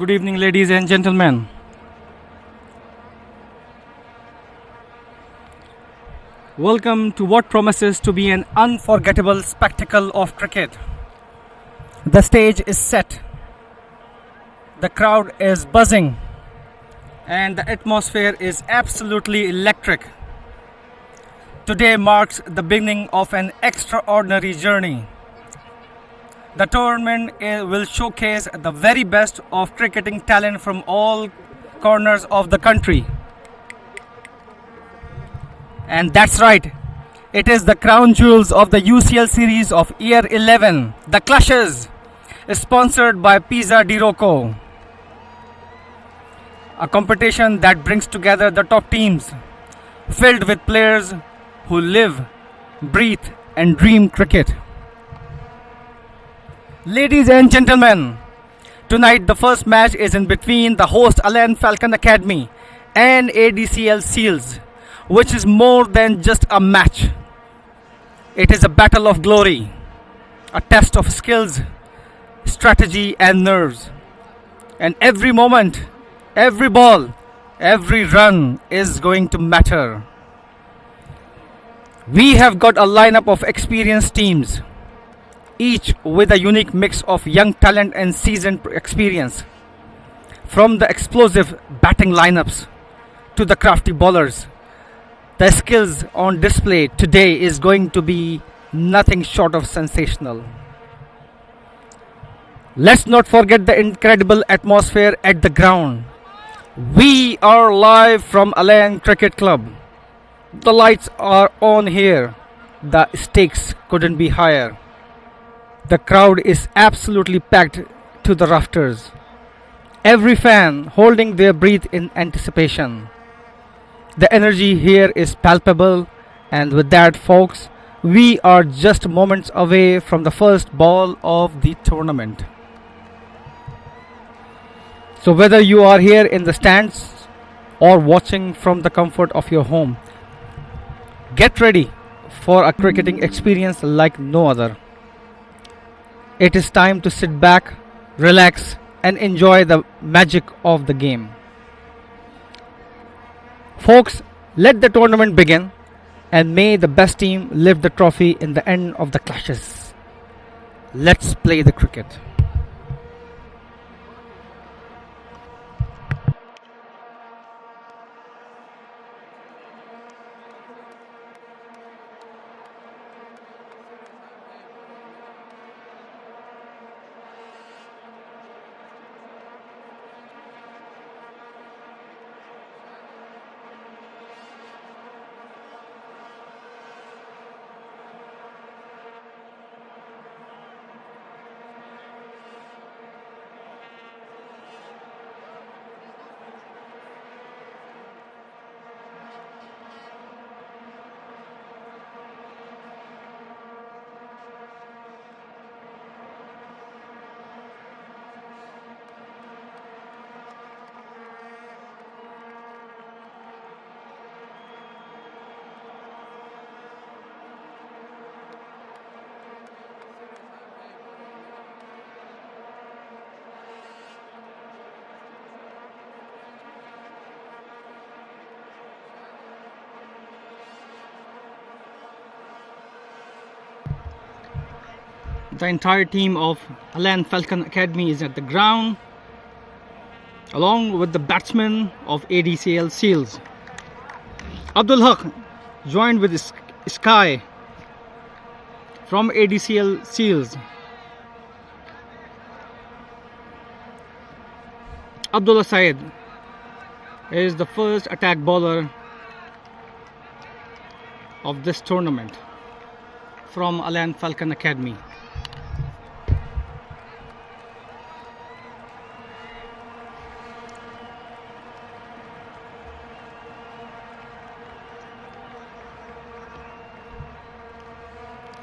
Good evening, ladies and gentlemen. Welcome to what promises to be an unforgettable spectacle of cricket. The stage is set, the crowd is buzzing, and the atmosphere is absolutely electric. Today marks the beginning of an extraordinary journey. The tournament will showcase the very best of cricketing talent from all corners of the country. And that's right, it is the crown jewels of the UCL series of Year 11, the Clashes, sponsored by Pizza Di Rocco. A competition that brings together the top teams, filled with players who live, breathe, and dream cricket. Ladies and gentlemen, tonight the first match is in between the host Ain Falcon Academy and Adcl Seals, which is more than just a match. It is a battle of glory, a test of skills, strategy, and nerves. And every moment, every ball, every run is going to matter. We have got a lineup of experienced teams, each with a unique mix of young talent and seasoned experience. From the explosive batting lineups to the crafty bowlers, the skills on display today is going to be nothing short of sensational. Let's not forget the incredible atmosphere at the ground. We are live from Ain Cricket Club. The lights are on here. The stakes couldn't be higher. The crowd is absolutely packed to the rafters. Every fan holding their breath in anticipation. The energy here is palpable, and with that, folks, we are just moments away from the first ball of the tournament. So whether you are here in the stands or watching from the comfort of your home, get ready for a cricketing experience like no other. It is time to sit back, relax, and enjoy the magic of the game. Folks, let the tournament begin, and may the best team lift the trophy in the end of the clashes. Let's play the cricket. The entire team of Ain Falcon Academy is at the ground, along with the batsmen of Adcl Seals. Abdul Haq joined with Sky from Adcl Seals. Abdullah Saeed is the first attack bowler of this tournament from Ain Falcon Academy.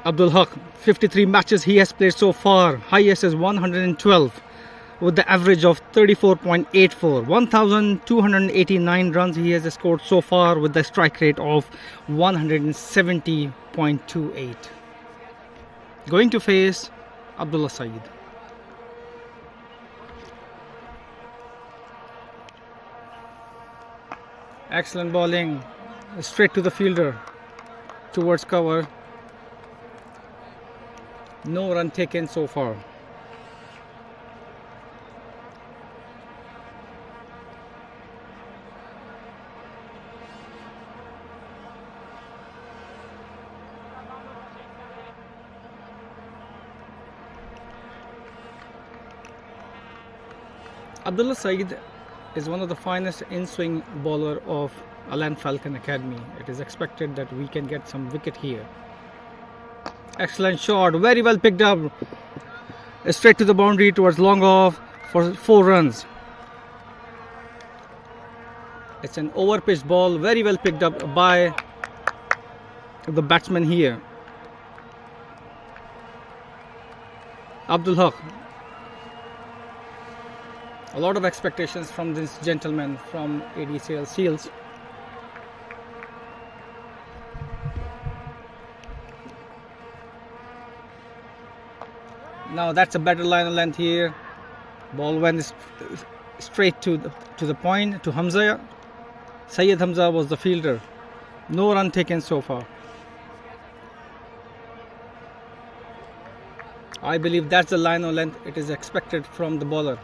Abdul Haq, 53 matches he has played so far, highest is 112 with the average of 34.84. 1,289 runs he has scored so far with the strike rate of 170.28. Going to face Abdullah Saeed. Excellent bowling. Straight to the fielder. Towards cover. No run taken so far. Abdullah Saeed is one of the finest in-swing bowler of Ain Falcon Academy. It is expected that we can get some wicket here. Excellent shot, very well picked up. Straight to the boundary towards long off for 4 runs. It's an over-pitched ball, very well picked up by the batsman here. Abdul Haq. A lot of expectations from this gentleman from Adcl Seals. Now that's a better line of length here. Ball went straight to the point to Hamza. Syed Hamza was the fielder. No run taken so far. I believe that's the line of length it is expected from the bowler.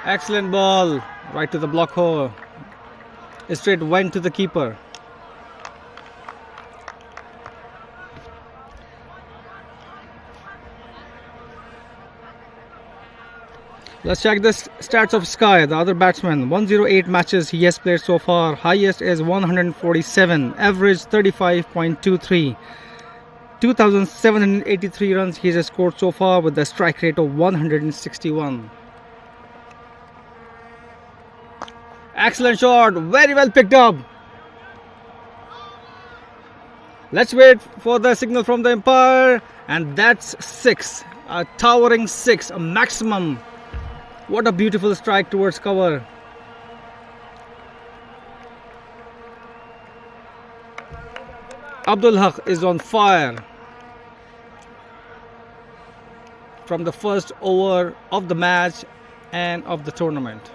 Excellent ball, right to the block hole. Straight went to the keeper. Let's check the stats of Sky, the other batsman. 108 matches he has played so far. Highest is 147. Average 35.23. 2,783 runs he has scored so far with a strike rate of 161. Excellent shot, very well picked up. Let's wait for the signal from the umpire, and that's 6, a towering 6, a maximum. What a beautiful strike towards cover. Abdul Haq is on fire from the first over of the match and of the tournament.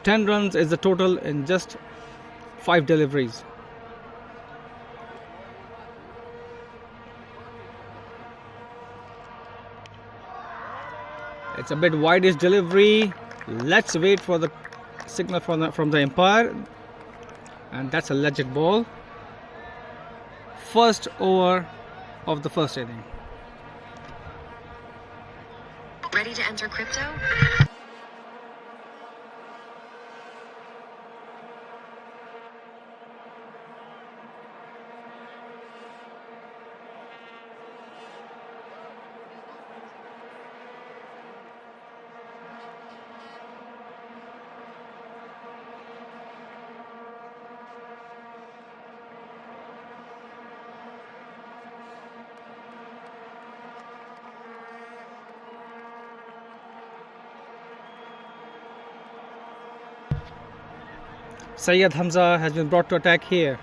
10 runs is the total in just 5 deliveries. It's a bit wideish delivery. Let's wait for the signal from the umpire. And that's a legit ball. First over of the first inning. Ready to enter crypto? Syed Hamza has been brought to attack here.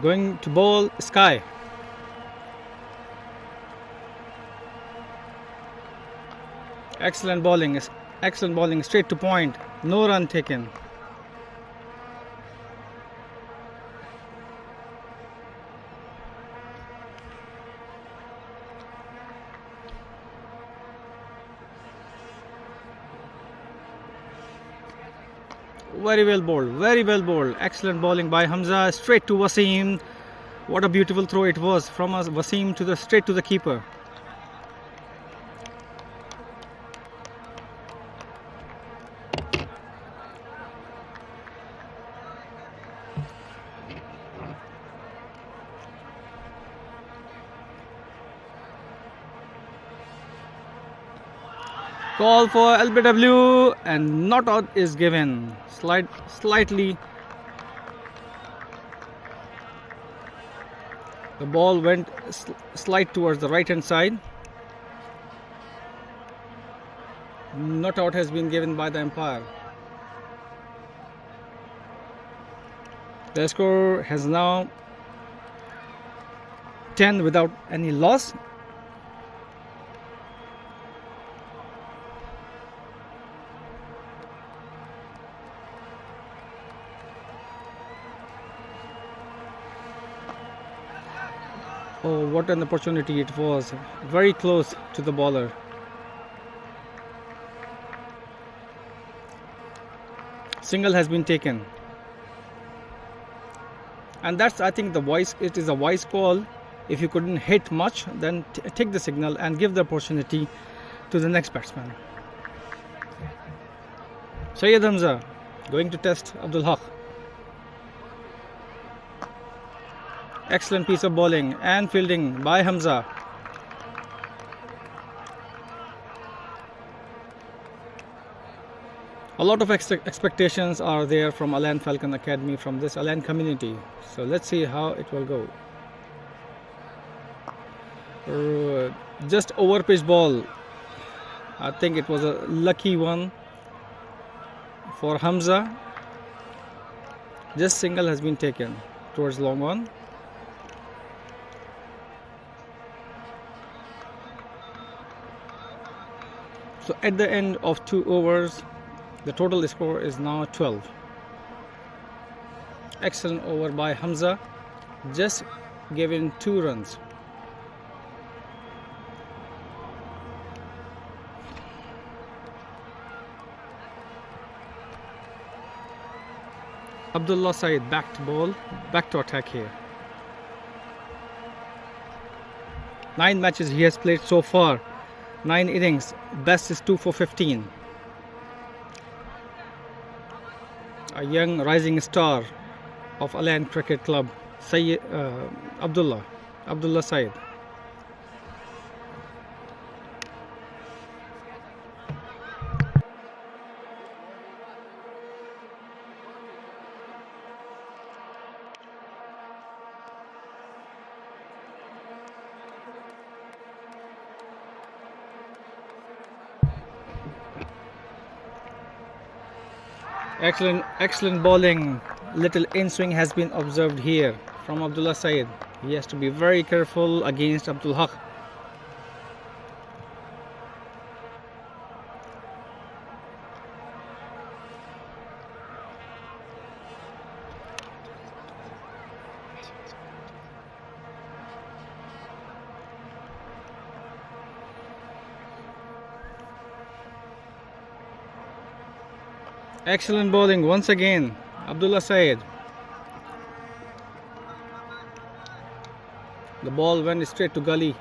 Going to bowl Sky. Excellent bowling, straight to point. No run taken. Very well bowled. Excellent bowling by Hamza, straight to Wasim. What a beautiful throw it was from Wasim straight to the keeper. Call for LBW and not out is given. Slightly. The ball went slight towards the right hand side. Not out has been given by the umpire. The score has now 10 without any loss. Oh, what an opportunity it was. Very close to the bowler. Single has been taken. And that's, I think, it is a wise call. If you couldn't hit much, then take the signal and give the opportunity to the next batsman. Syed Hamza going to test Abdul Haq. Excellent piece of bowling and fielding by Hamza. A lot of expectations are there from Ain Falcon Academy, from this Ain community. So let's see how it will go. Just over pitch ball. I think it was a lucky one for Hamza. Just single has been taken towards long on. So at the end of 2 overs, the total score is now 12. Excellent over by Hamza. Just gave in 2 runs. Abdullah Saeed back to ball, back to attack here. 9 matches he has played so far. 9 innings, best is 2 for 15. A young rising star of Ain Cricket Club, Abdullah Saeed. Excellent bowling. Little in swing has been observed here from Abdullah Saeed. He has to be very careful against Abdul Haq. Excellent bowling once again, Abdullah Saeed. The ball went straight to gully.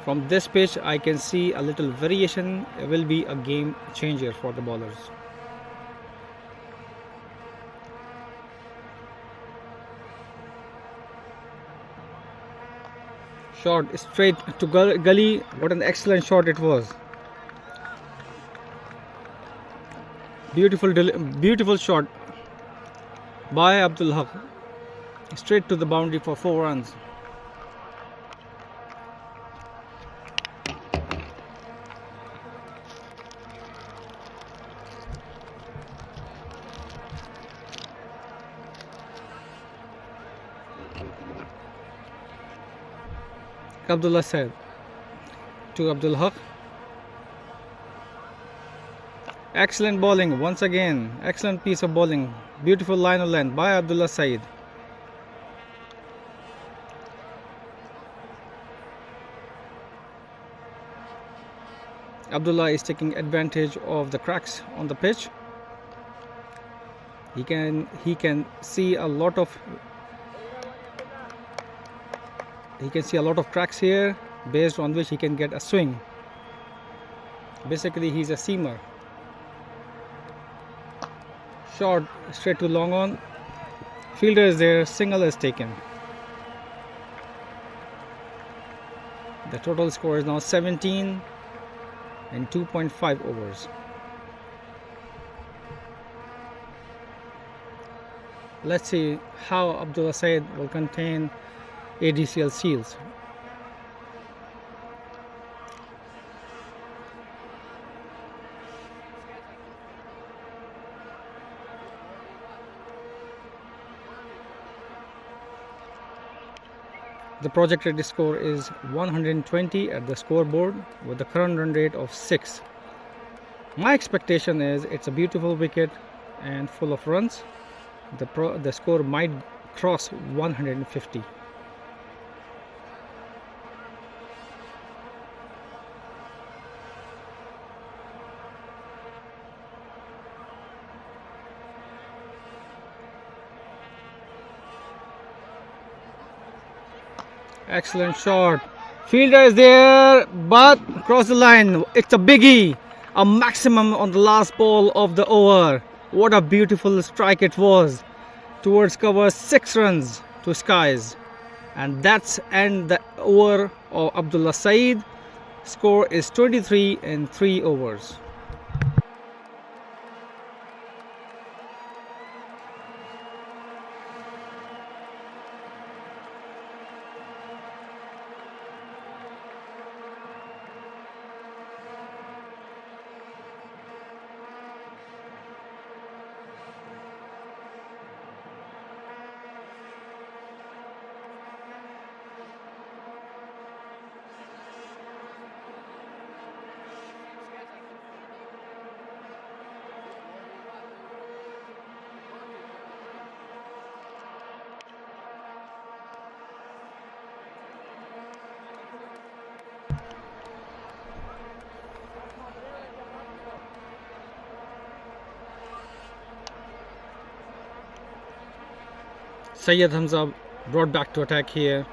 From this pitch, I can see a little variation. It will be a game changer for the bowlers. Shot straight to gully. What an excellent shot it was. Beautiful shot by Abdul Haq. Straight to the boundary for 4 runs. Abdullah Saeed to Abdul Haq. Excellent bowling once again. Excellent piece of bowling. Beautiful line of length by Abdullah Saeed. Abdullah is taking advantage of the cracks on the pitch. He can see a lot of cracks here, based on which he can get a swing. Basically, he's a seamer. Shot straight to long on. Fielder is there, single is taken. The total score is now 17 in 2.5 overs. Let's see how Abdullah Saeed will contain Adcl seals. The projected score is 120 at the scoreboard with the current run rate of 6. My expectation is it's a beautiful wicket and full of runs. The score might cross 150. Excellent shot. Fielder is there, but cross the line. It's a biggie. A maximum on the last ball of the over. What a beautiful strike it was. Towards cover, 6 runs to skies. And that's end the over of Abdullah Saeed. Score is 23 in 3 overs. Syed Hamza brought back to attack here.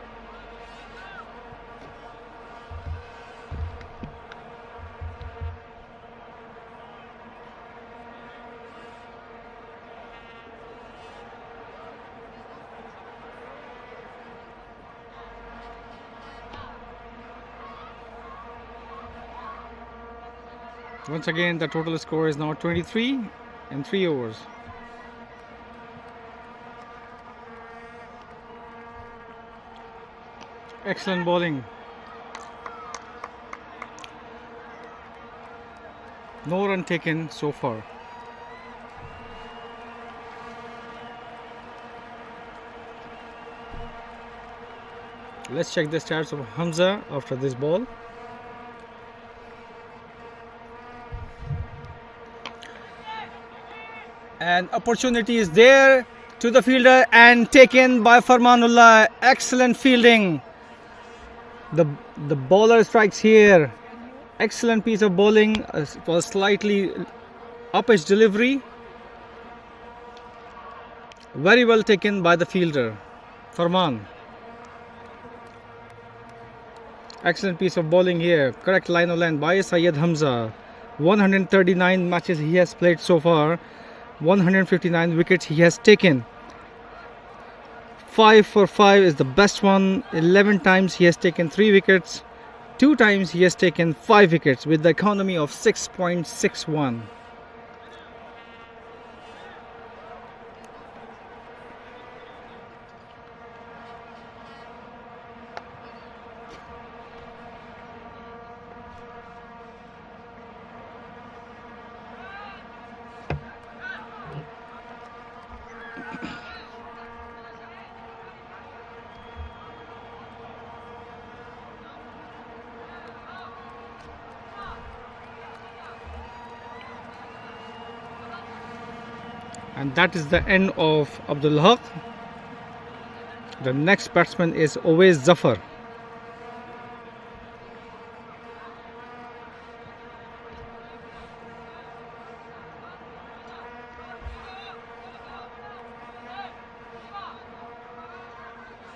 Once again, the total score is now 23 in 3 overs. Excellent bowling. No run taken so far. Let's check the stats of Hamza after this ball. And opportunity is there to the fielder and taken by Farmanullah. Excellent fielding. The bowler strikes here. Excellent piece of bowling. It was slightly up-pitch delivery. Very well taken by the fielder, Farman. Excellent piece of bowling here. Correct line of land by Syed Hamza. 139 matches he has played so far. 159 wickets he has taken. 5 for 5 is the best one. 11 times he has taken 3 wickets. 2 times he has taken 5 wickets with the economy of 6.61. And that is the end of Abdul Haq. The next batsman is Owais Zafar.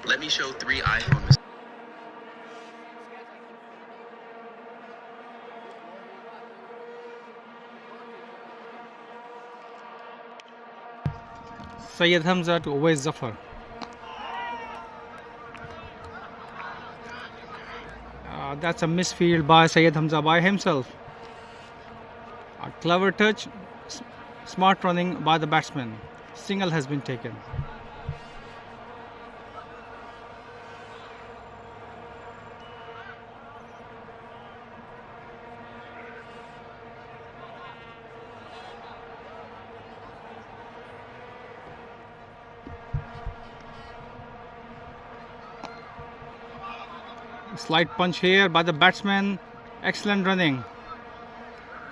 Let me show 3 iPhone mistakes. Syed Hamza to Owais Zafar. That's a misfield by Syed Hamza by himself. A clever touch, smart running by the batsman. Single has been taken. Slight punch here by the batsman. Excellent running.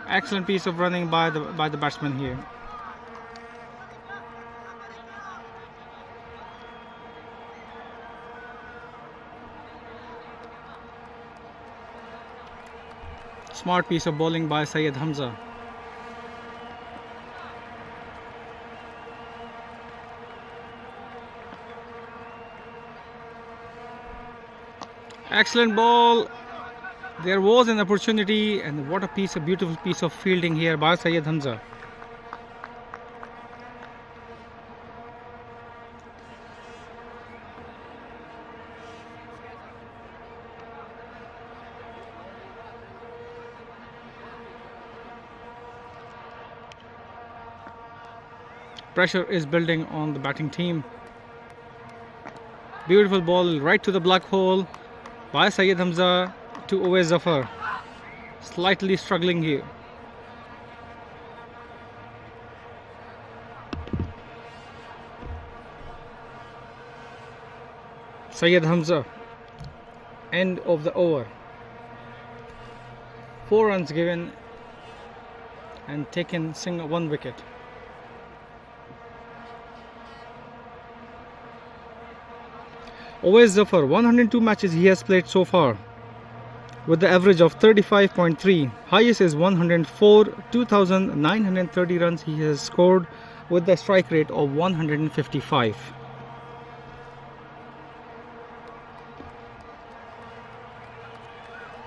Excellent piece of running by the batsman here. Smart piece of bowling by Syed Hamza. Excellent ball. There was an opportunity, and what a beautiful piece of fielding here by Syed Hamza. Pressure is building on the batting team. Beautiful ball right to the black hole by Syed Hamza to Uwais Zafar. Slightly struggling here. Syed Hamza, end of the over. 4 runs given and taken one wicket. Uwais Zafar, 102 matches he has played so far, with the average of 35.3. Highest is 104, 2,930 runs he has scored with the strike rate of 155.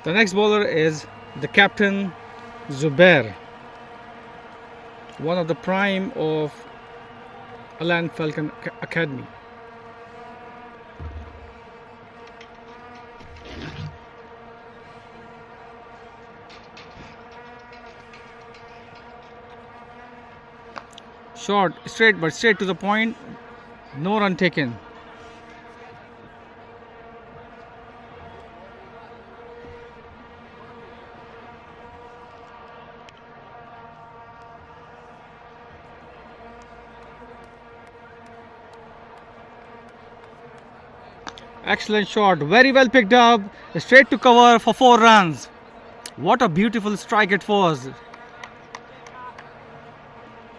The next bowler is the captain Zubair, one of the prime of Ain Falcons Academy. Short, straight to the point. No run taken. Excellent shot. Very well picked up. Straight to cover for 4 runs. What a beautiful strike it was.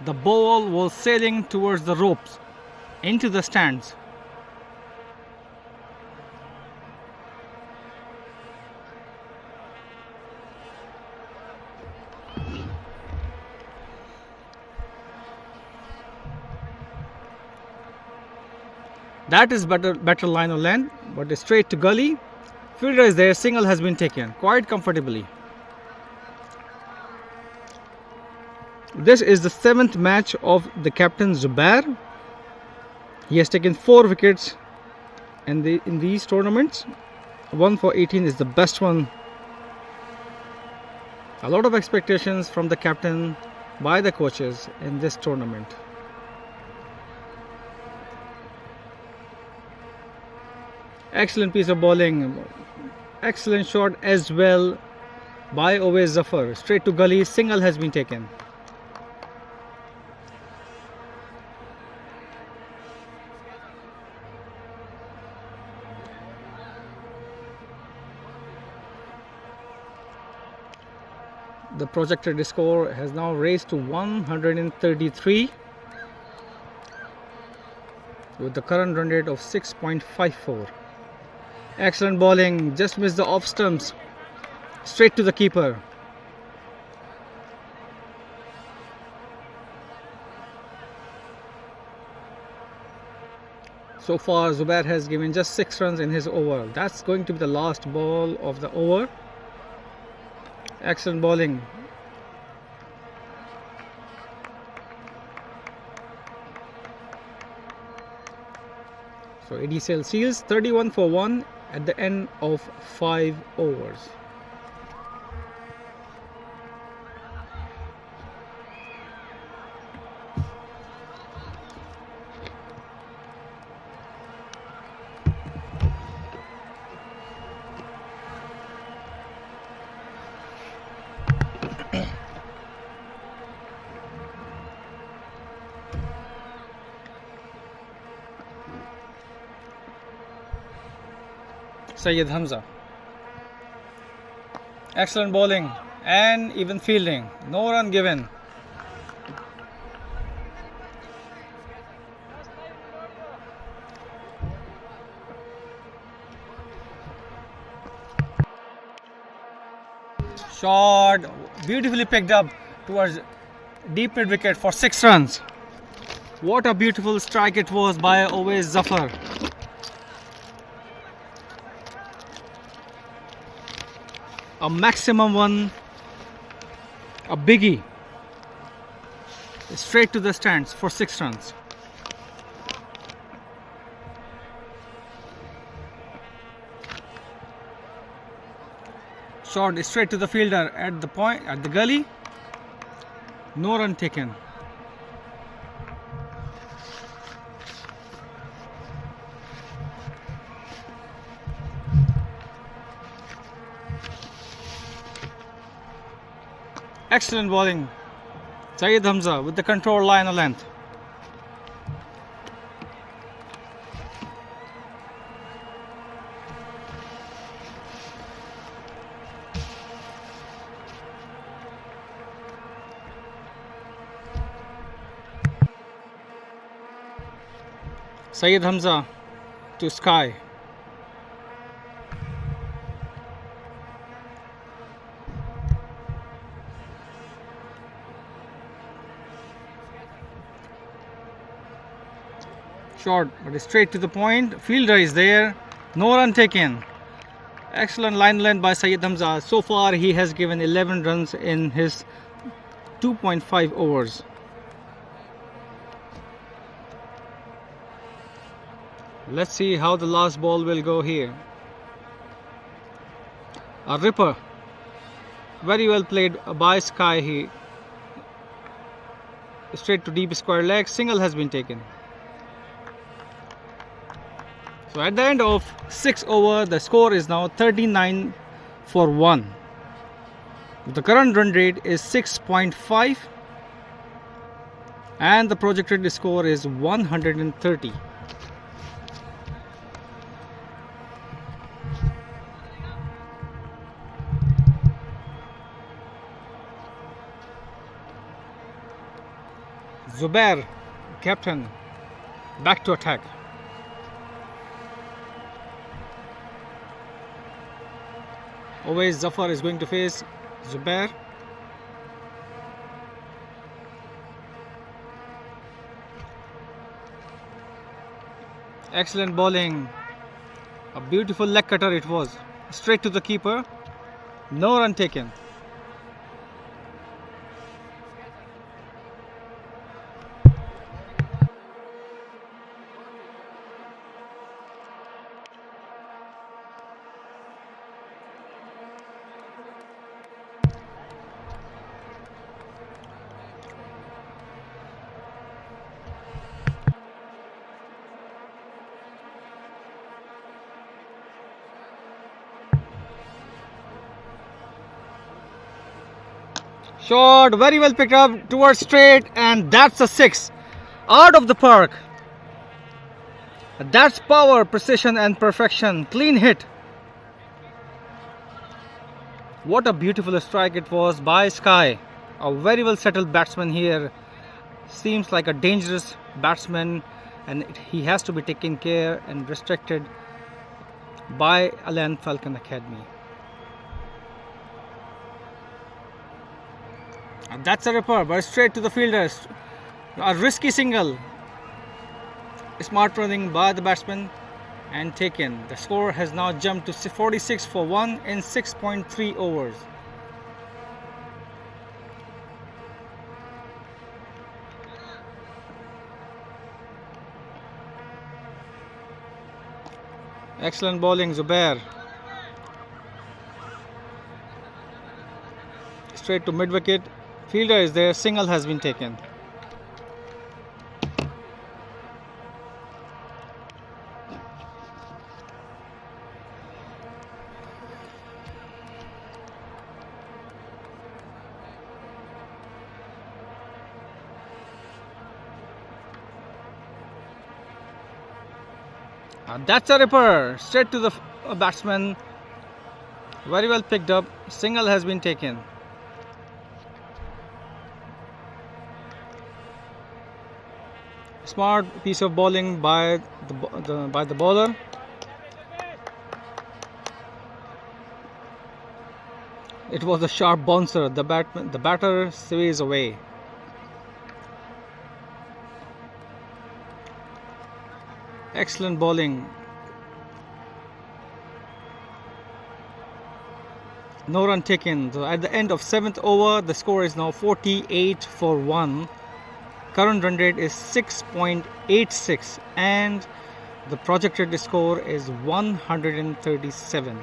The ball was sailing towards the ropes, into the stands. That is better line of length, but straight to gully. Fielder is there, single has been taken quite comfortably. This is the 7th match of the captain Zubair. He has taken 4 wickets in these tournaments. 1 for 18 is the best one. A lot of expectations from the captain by the coaches in this tournament. Excellent piece of bowling. Excellent shot as well by Uwais Zafar. Straight to gully, single has been taken. The projected score has now raised to 133 with the current run rate of 6.54. Excellent bowling, just missed the off stumps. Straight to the keeper. So far Zubair has given just 6 runs in his over. That's going to be the last ball of the over. Excellent bowling. So Adcl seals 31 for 1 at the end of 5 overs. Syed Hamza. Excellent bowling and even fielding. No run given. Shot beautifully picked up towards deep mid wicket for 6 runs. What a beautiful strike it was by Always Zafar. A maximum one, a biggie, straight to the stands for 6 runs. Shot straight to the fielder at the point, at the gully. No run taken. Excellent bowling. Syed Hamza with the control line of length. Syed Hamza to Sky. Short, but straight to the point. Fielder is there. No run taken. Excellent line length by Syed Hamza. So far, he has given 11 runs in his 2.5 overs. Let's see how the last ball will go here. A ripper. Very well played by Sky. He straight to deep square leg. Single has been taken. So at the end of 6 overs, the score is now 39 for 1. The current run rate is 6.5 and the projected score is 130. Zubair, captain, back to attack. Always Zafar is going to face Zubair. Excellent bowling. A beautiful leg cutter it was. Straight to the keeper. No run taken. Shot very well picked up towards straight, and that's a 6 out of the park. That's power, precision and perfection. Clean hit. What a beautiful strike it was by Sky. A very well settled batsman here. Seems like a dangerous batsman, and he has to be taken care and restricted by Ain Falcon Academy. And that's a ripper, but straight to the fielders. A risky single. Smart running by the batsman and taken. The score has now jumped to 46 for 1 in 6.3 overs. Excellent bowling, Zubair. Straight to mid wicket. Fielder is there. Single has been taken. That's a ripper. Straight to the batsman. Very well picked up. Single has been taken. Smart piece of bowling by the bowler. It was a sharp bouncer. The batter sways away. Excellent bowling. No run taken. So at the end of 7th over, the score is now 48 for 1. Current run rate is 6.86 and the projected score is 137.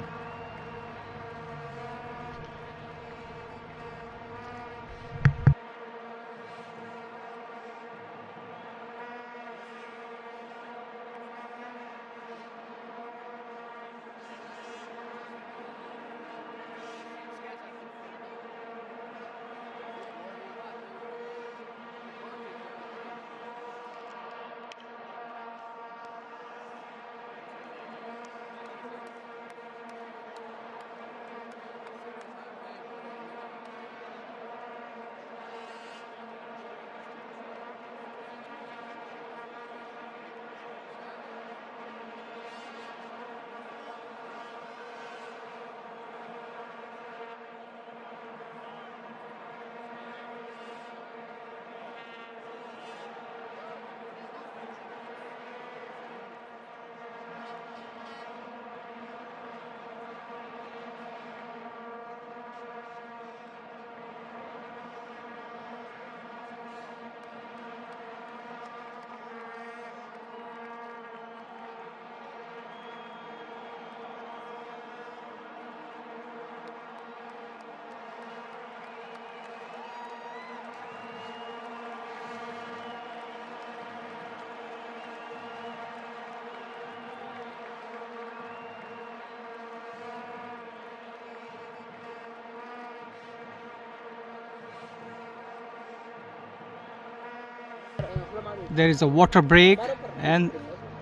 There is a water break and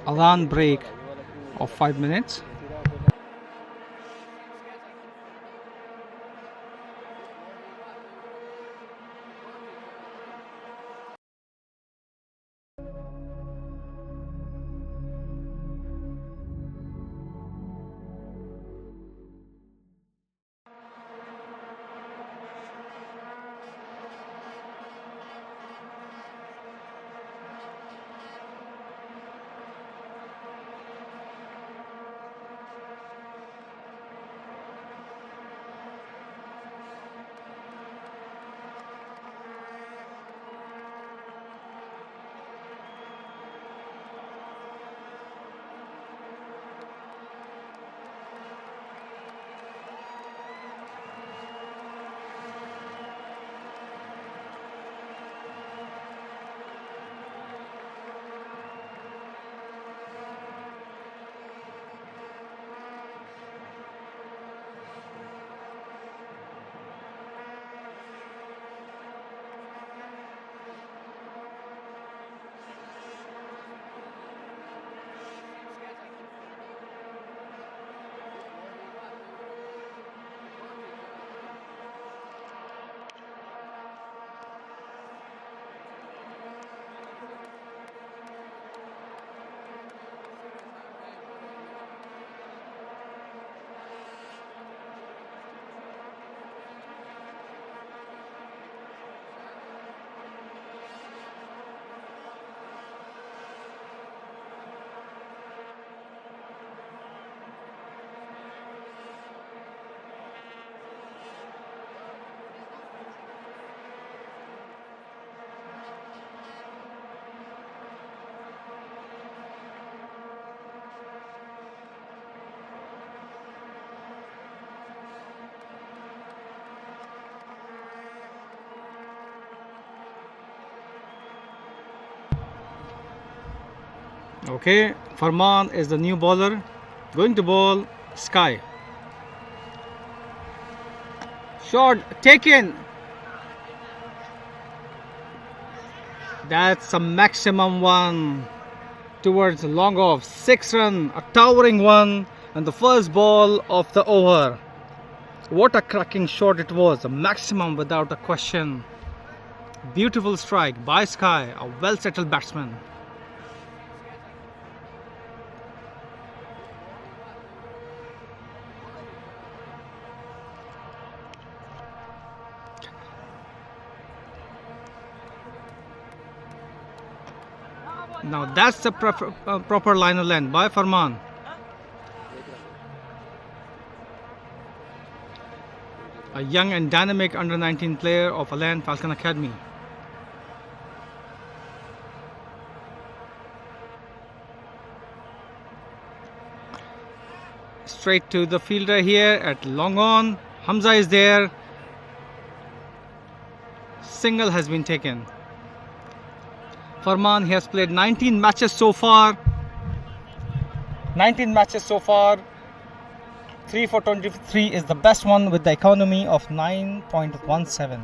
a run break of 5 minutes. Okay, Farman is the new bowler, going to bowl Sky. Shot taken. That's a maximum one towards long off. 6 run, a towering one, and the first ball of the over. What a cracking shot it was, a maximum without a question. Beautiful strike by Sky, a well settled batsman. Now that's the proper line of length by Farman. A young and dynamic under 19 player of Ain Falcon Academy. Straight to the fielder here at long on. Hamza is there. Single has been taken. Farman has played 19 matches so far. 19 matches so far. 3 for 23 is the best one with the economy of 9.17.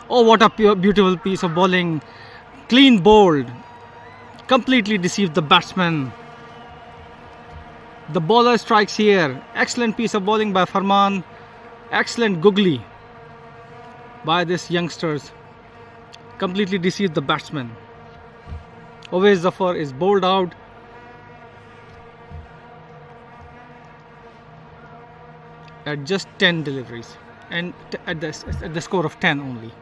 Oh, what a beautiful piece of bowling. Clean bowled. Completely deceived the batsman. The bowler strikes here. Excellent piece of bowling by Farman. Excellent googly by this youngsters. Completely deceived the batsman. Always Zafar is bowled out. At just 10 deliveries and at the score of 10 only.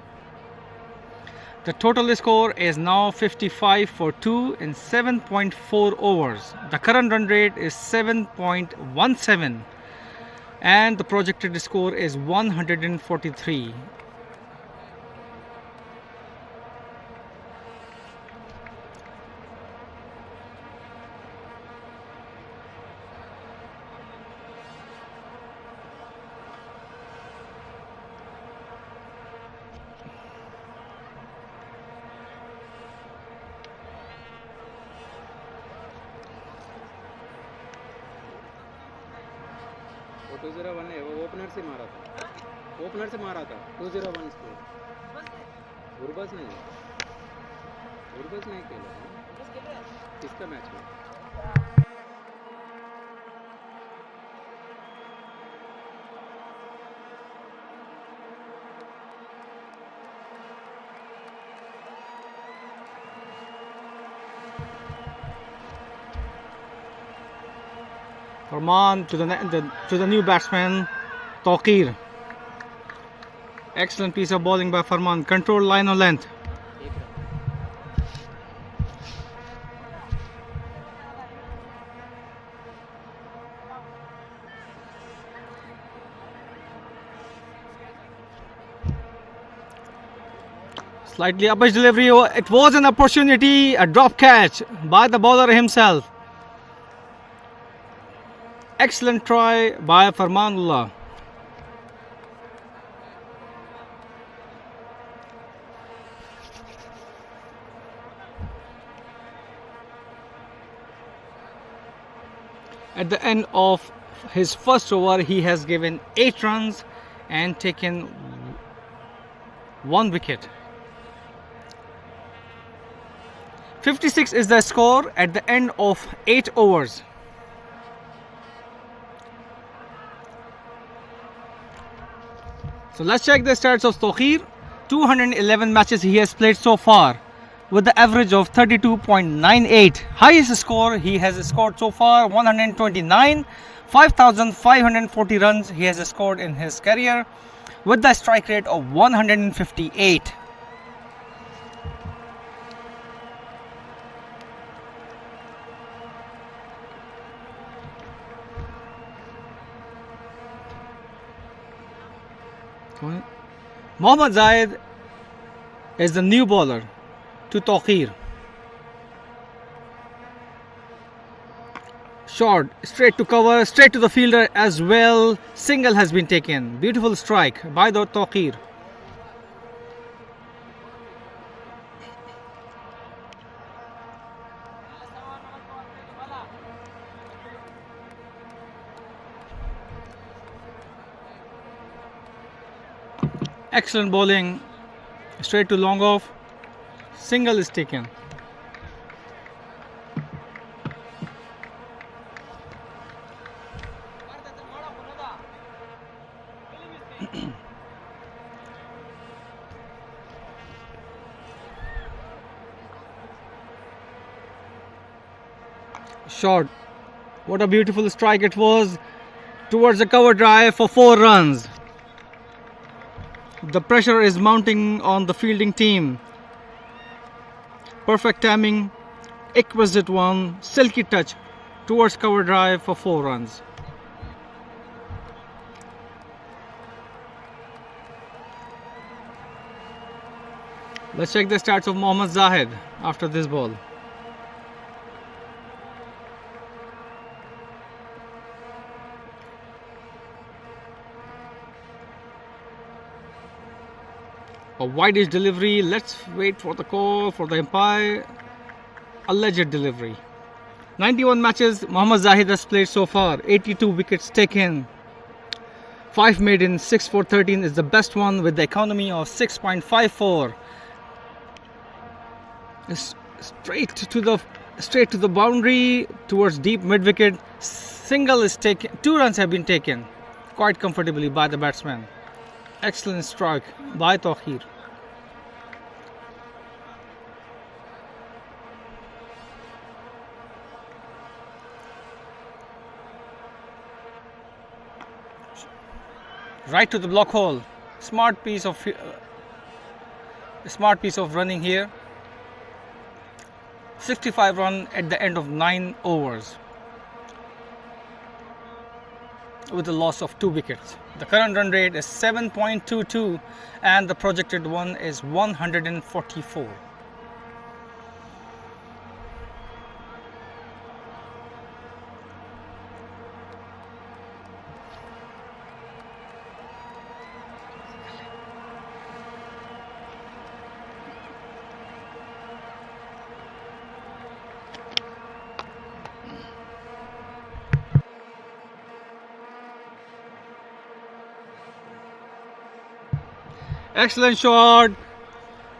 The total score is now 55 for 2 in 7.4 overs. The current run rate is 7.17 and the projected score is 143. वो 201 है, वो opener से मारा था, 201 score. गुरबस नहीं खेला किसका match में? Farman to the new batsman Tawqir. Excellent piece of bowling by Farman. Control line of length. Slightly uppish delivery. It was an opportunity. A drop catch by the bowler himself. Excellent try by Farmanullah. At the end of his first over, he has given 8 runs and taken 1 wicket. 56 is the score at the end of 8 overs. So let's check the stats of Tawqir. 211 matches he has played so far with the average of 32.98. Highest score he has scored so far 129. 5,540 runs he has scored in his career with the strike rate of 158. Mohammad Zaid is the new bowler to Tawqir. Short, straight to cover, straight to the fielder as well. Single has been taken. Beautiful strike by the Tawqir. Excellent bowling, straight to long off, single is taken. Short. What a beautiful strike it was towards the cover drive for 4 runs. The pressure is mounting on the fielding team. Perfect timing, exquisite one, silky touch towards cover drive for 4 runs. Let's check the stats of Mohammad Zahid after this ball. A wide-ish delivery. Let's wait for the call for the umpire. Alleged delivery. 91 matches Mohammad Zahid has played so far. 82 wickets taken. 5 maiden, 6 for 13 is the best one with the economy of 6.54. Straight to the boundary towards deep mid wicket. Single is taken. 2 runs have been taken quite comfortably by the batsman. Excellent strike by Tawheer. Right to the block hole. Smart piece of running here. 65 run at the end of 9 overs with a loss of 2 wickets. The current run rate is 7.22 and the projected one is 144. Excellent shot,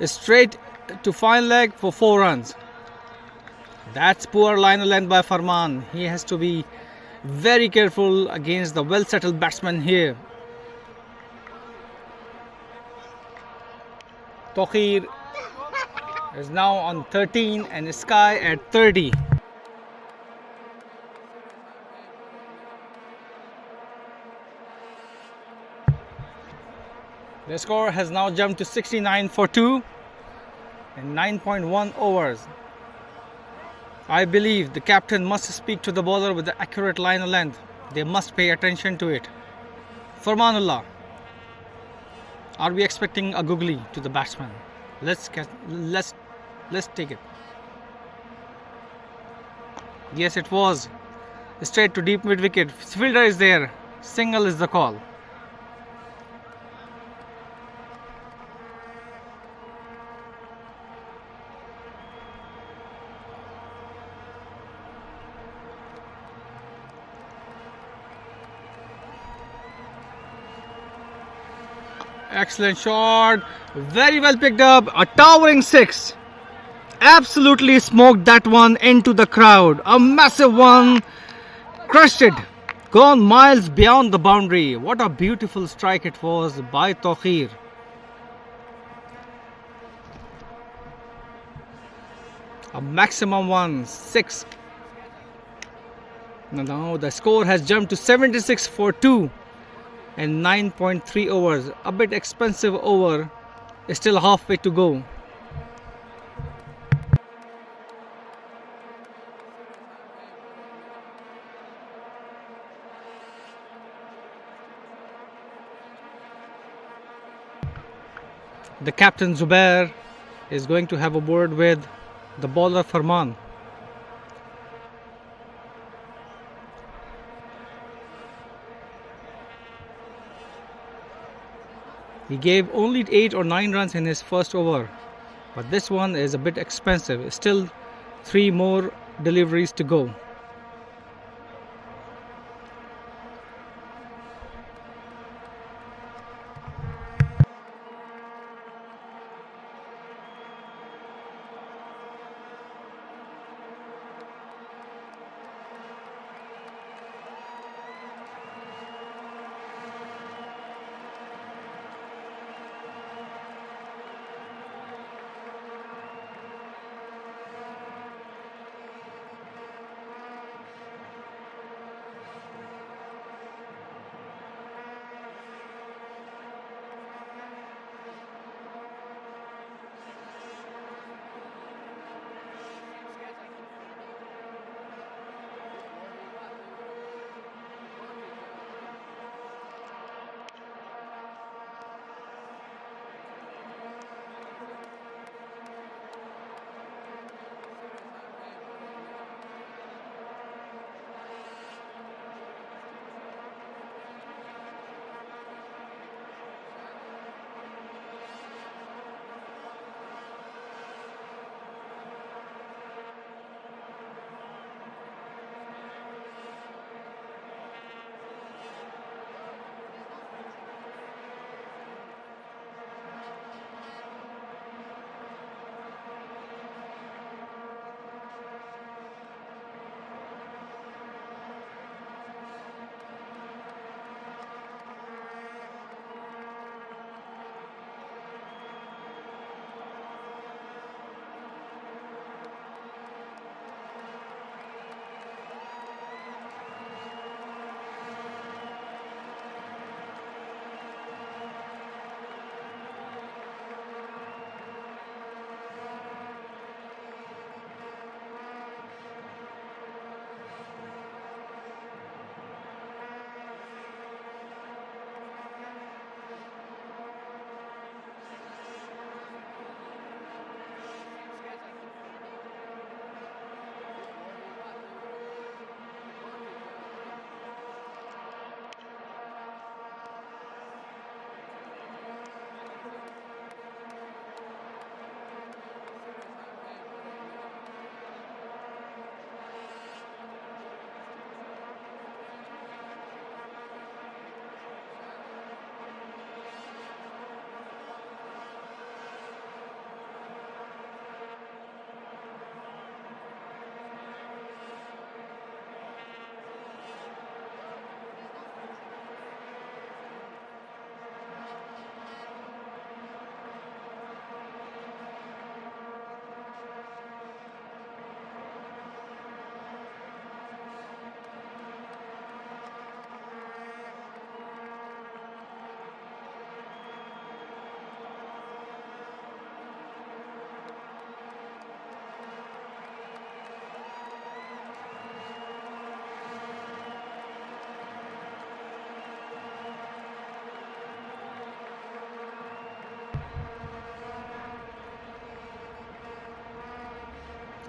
straight to fine leg for 4 runs. That's poor line of length by Farman. He has to be very careful against the well settled batsman here. Tawheer is now on 13 and Sky at 30. The score has now jumped to 69 for 2 in 9.1 overs. I believe the captain must speak to the bowler with the accurate line of length. They must pay attention to it. Farmanullah, are we expecting a googly to the batsman? Let's take it. Yes, it was. Straight to deep mid wicket. Fielder is there. Single is the call. Excellent shot. Very well picked up. A towering 6. Absolutely smoked that one into the crowd. A massive one. Crushed it. Gone miles beyond the boundary. What a beautiful strike it was by Tawheer. A maximum one. 6. Now the score has jumped to 76 for 2. And 9.3 overs, a bit expensive over, is still halfway to go. The captain Zubair is going to have a word with the bowler Farman. He gave only 8 or 9 runs in his first over, but this one is a bit expensive. Still 3 more deliveries to go.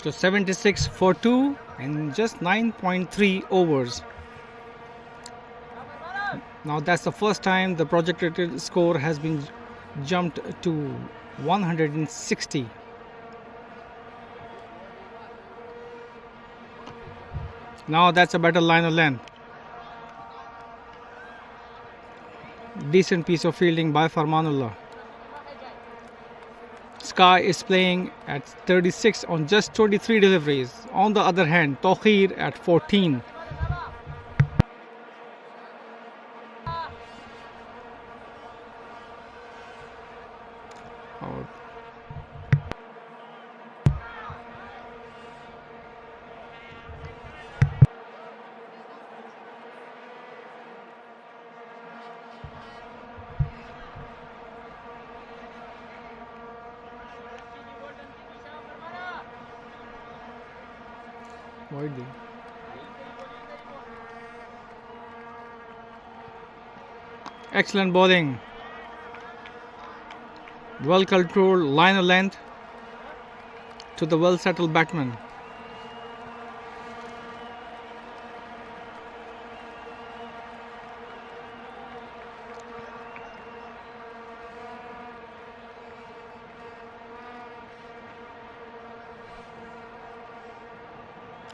So 76 for 2 and just 9.3 overs. Now that's the first time the projected score has been jumped to 160. Now that's a better line of length. Decent piece of fielding by Farmanullah. Sky is playing at 36 on just 23 deliveries. On the other hand, Tawheer at 14. Oh. Wide. Excellent bowling. Well controlled line of length to the well settled batsman.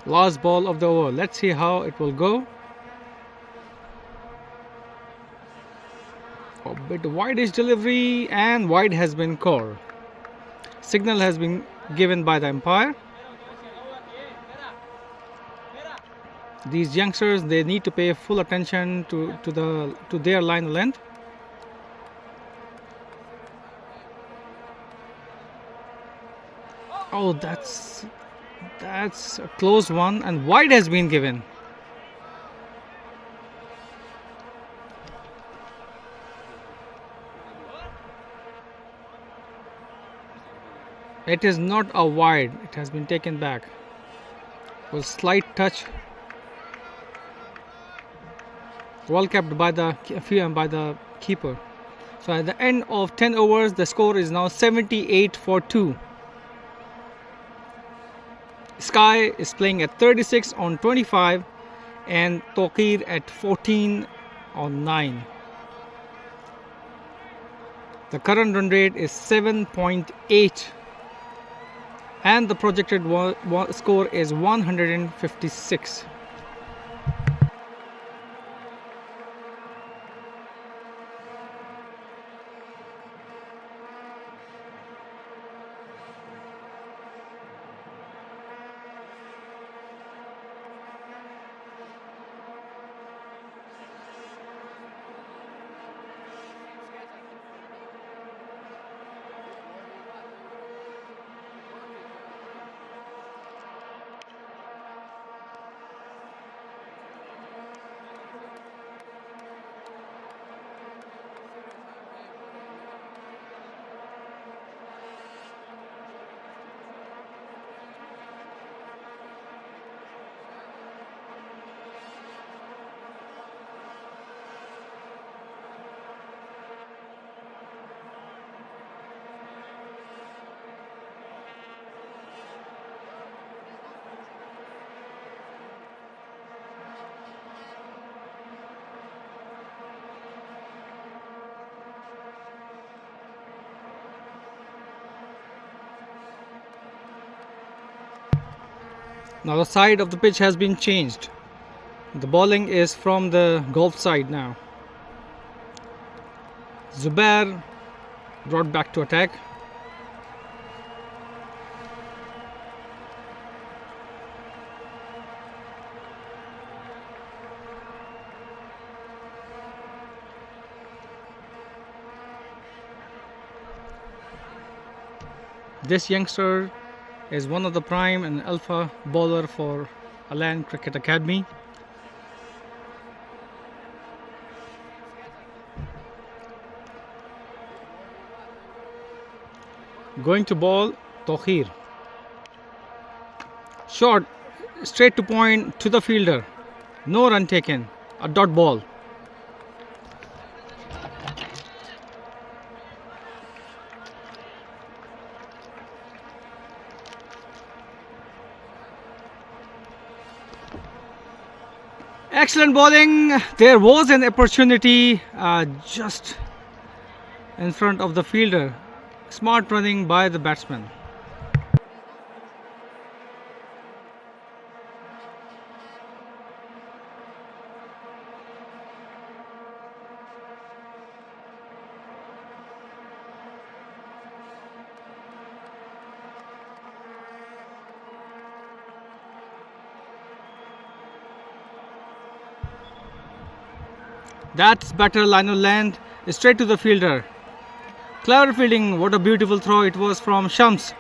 Last ball of the over. Let's see how it will go. A bit wide-ish delivery and wide has been called. Signal has been given by the umpire. These youngsters, they need to pay full attention to their line of length. Oh, that's a close one, and wide has been given. It is not a wide. It has been taken back. Well, slight touch. Well kept by the keeper. So at the end of 10 overs, the score is now 78 for 2. Sky is playing at 36 on 25 and Tawheer at 14 on 9. The current run rate is 7.8 and the projected score is 156. Now the side of the pitch has been changed. The bowling is from the golf side now. Zubair brought back to attack. This youngster is one of the prime and alpha bowler for Ain Cricket Academy. Going to bowl Tawheer. Shot straight to point to the fielder. No run taken. A dot ball. Excellent bowling. There was an opportunity just in front of the fielder. Smart running by the batsman. That's better line of length, straight to the fielder. Clever fielding, what a beautiful throw it was from Shams.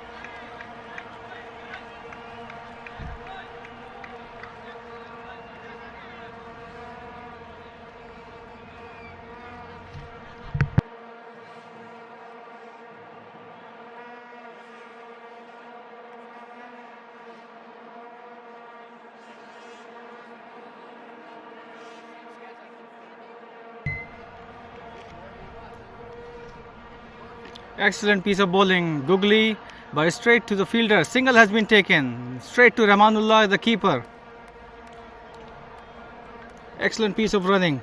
Excellent piece of bowling, googly, but straight to the fielder. Single has been taken, straight to Rahmanullah, the keeper. Excellent piece of running.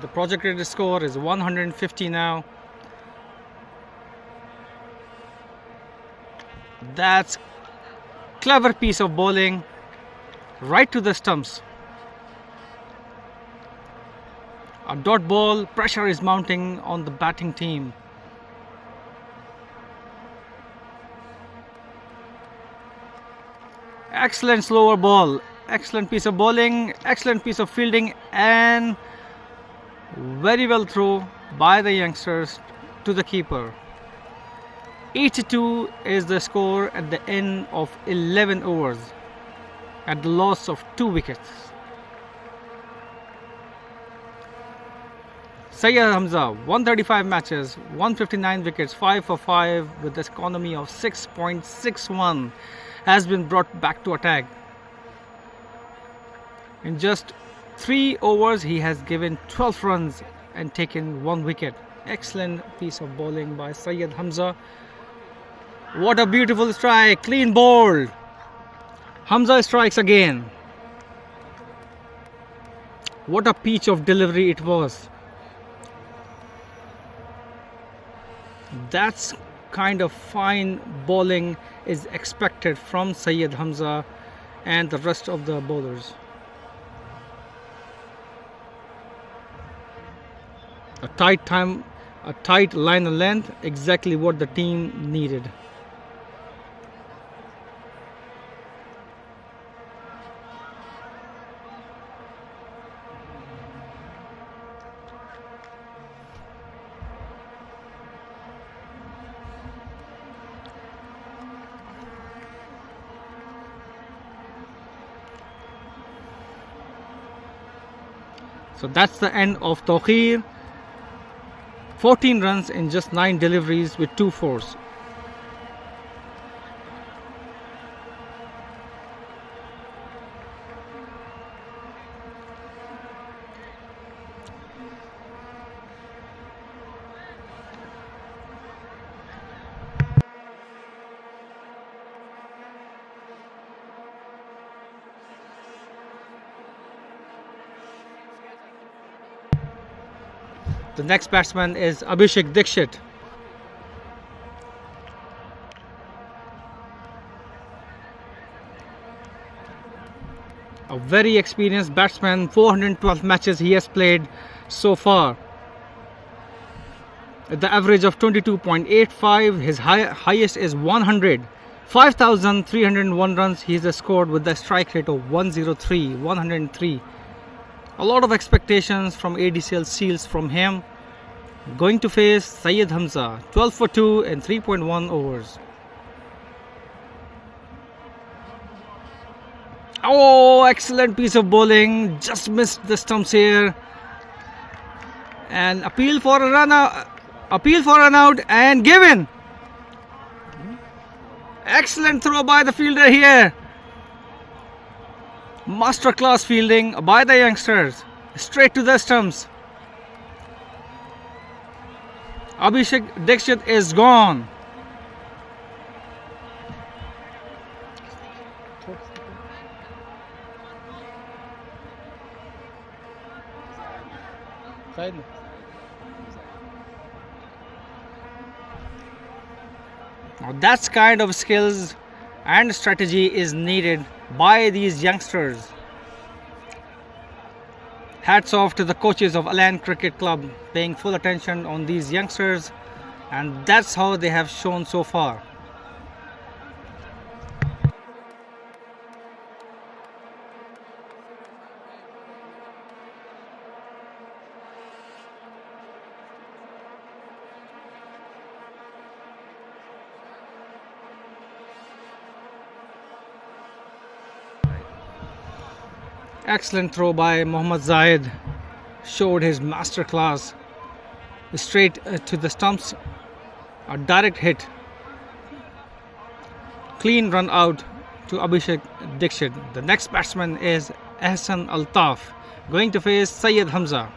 The projected score is 150 now. That's clever piece of bowling, right to the stumps. A dot ball, pressure is mounting on the batting team. Excellent slower ball, excellent piece of bowling, excellent piece of fielding, and very well throw by the youngsters to the keeper. 82 is the score at the end of 11 overs at the loss of 2 wickets. Syed Hamza, 135 matches, 159 wickets, 5 for 5 with this economy of 6.61 has been brought back to attack. In just 3 overs he has given 12 runs and taken 1 wicket. Excellent piece of bowling by Syed Hamza. What a beautiful strike, clean bowled. Hamza strikes again. What a peach of delivery it was. That's kind of fine bowling is expected from Syed Hamza and the rest of the bowlers. A tight line of length, exactly what the team needed. So that's the end of Tawqir. 14 runs in just 9 deliveries with 2 fours. The next batsman is Abhishek Dixit. A very experienced batsman, 412 matches he has played so far. At the average of 22.85, his highest is 100. 5,301 runs he has scored with the strike rate of 103. A lot of expectations from Adcl Seals from him. Going to face Syed Hamza, 12 for 2 in 3.1 overs. Oh, excellent piece of bowling. Just missed the stumps here. And appeal for a run out and given. Excellent throw by the fielder here. Masterclass fielding by the youngsters. Straight to the stumps. Abhishek Dixit is gone. Now that's kind of skills and strategy is needed by these youngsters. Hats off to the coaches of Ain Cricket Club paying full attention on these youngsters, and that's how they have shown so far. Excellent throw by Mohammad Zahid, showed his masterclass. Straight to the stumps, a direct hit. Clean run out to Abhishek Dixit. The next batsman is Ahsan Altaf, going to face Syed Hamza.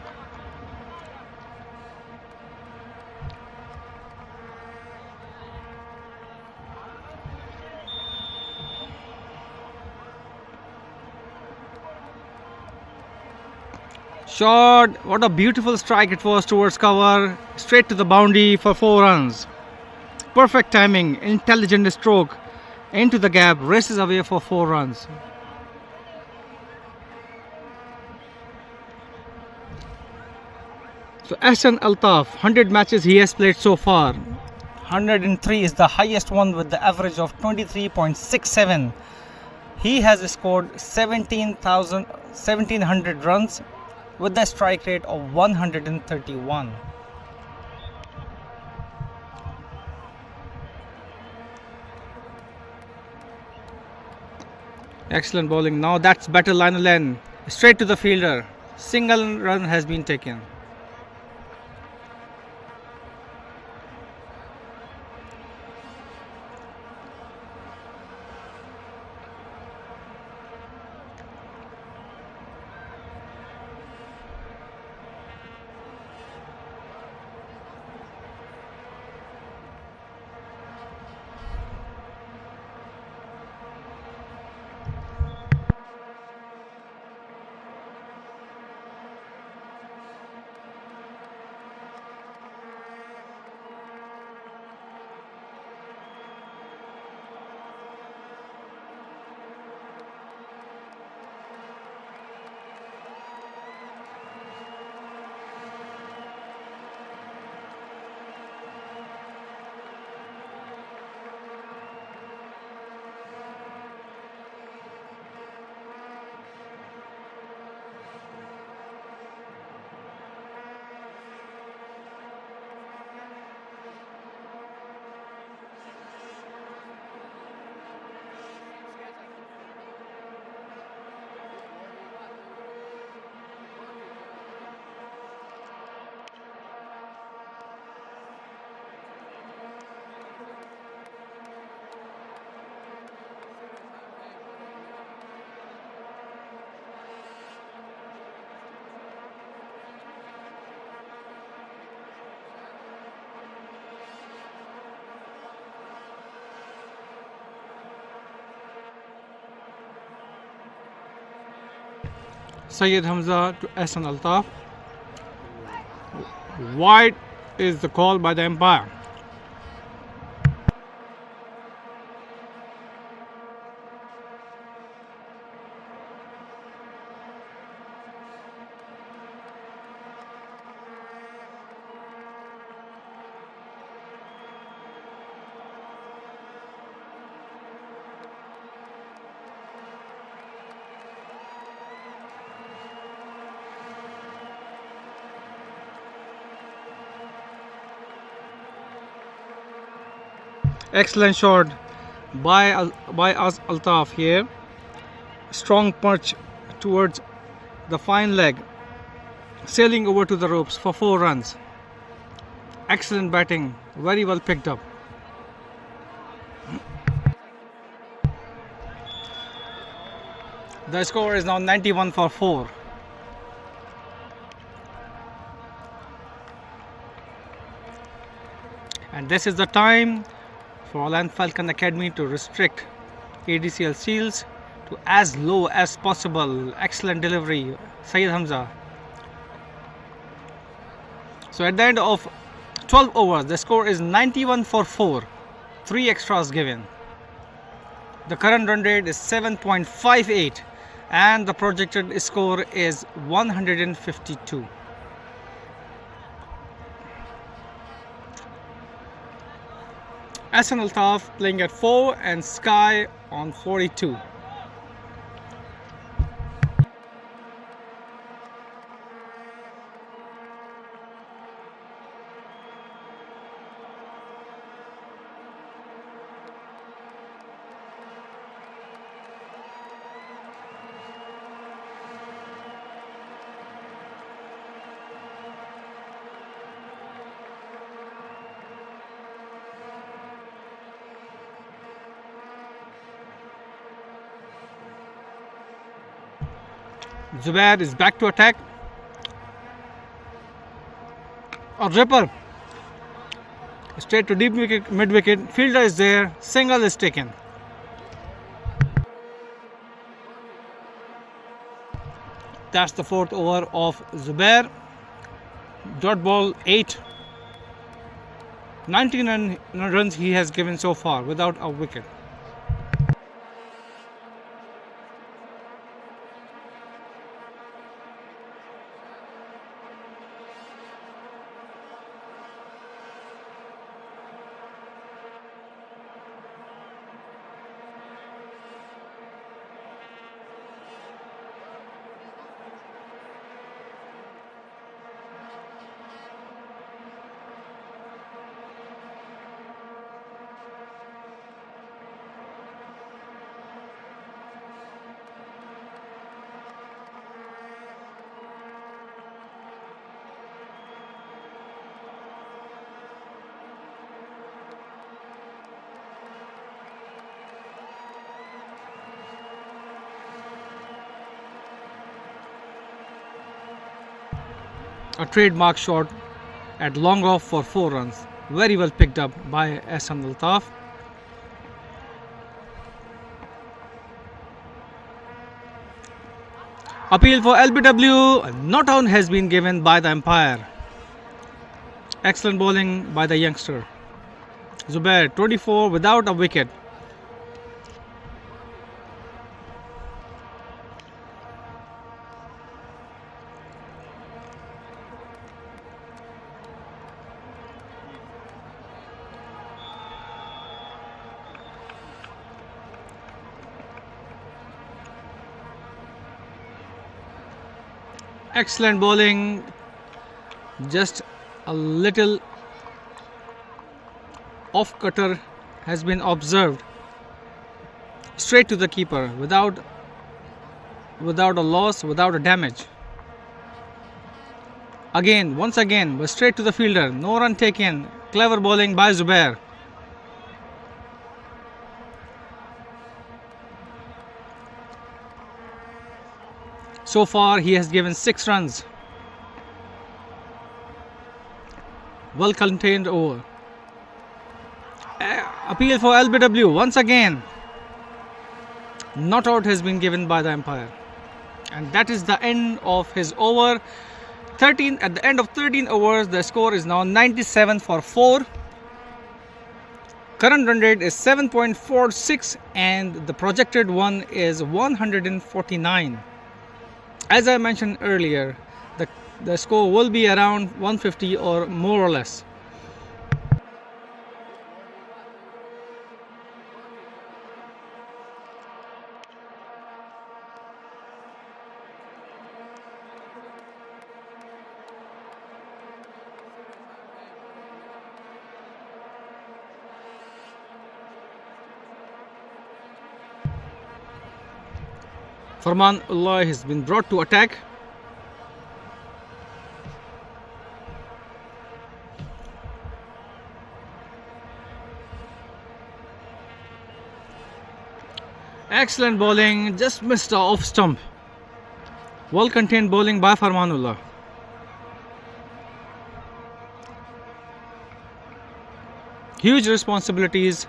Shot, what a beautiful strike it was towards cover, straight to the boundary for 4 runs. Perfect timing, intelligent stroke, into the gap, races away for 4 runs. So Ahsan Altaf, 100 matches he has played so far. 103 is the highest one with the average of 23.67. He has scored 1700 runs with a strike rate of 131. Excellent bowling. Now that's better line of length. Straight to the fielder. Single run has been taken. Syed Hamza to Ahsan Altaf. Wide is the call by the umpire. Excellent shot by Altaf here. Strong punch towards the fine leg, sailing over to the ropes for 4 runs. Excellent batting, very well picked up. The score is now 91 for 4. And this is the time for Ain Falcon Academy to restrict ADCL steals to as low as possible. Excellent delivery, Syed Hamza. So at the end of 12 overs, the score is 91 for 4. 3 extras given. The current run rate is 7.58 and the projected score is 152. Ain Altaf playing at 4 and Sky on 42. Zubair is back to attack. A ripper straight to deep wicket, mid wicket. Fielder is there. Single is taken. That's the 4th over of Zubair. Dot ball 8. 19 runs he has given so far without a wicket. A trademark shot at long off for 4 runs. Very well picked up by Ain Altaf. Appeal for LBW. Not out has been given by the umpire. Excellent bowling by the youngster. Zubair 24 without a wicket. Excellent bowling, just a little off cutter has been observed, straight to the keeper without a loss, without a damage. Once again, but straight to the fielder, no run taken. Clever bowling by Zubair. So far, he has given 6 runs. Well contained over. Appeal for LBW once again. Not out has been given by the umpire. And that is the end of his over. 13 at the end of 13 overs, the score is now 97 for 4. Current run rate is 7.46 and the projected one is 149. As I mentioned earlier, the score will be around 150 or more or less. Farman Allah has been brought to attack. Excellent bowling, just missed the off stump. Well contained bowling by Farmanullah. Huge responsibilities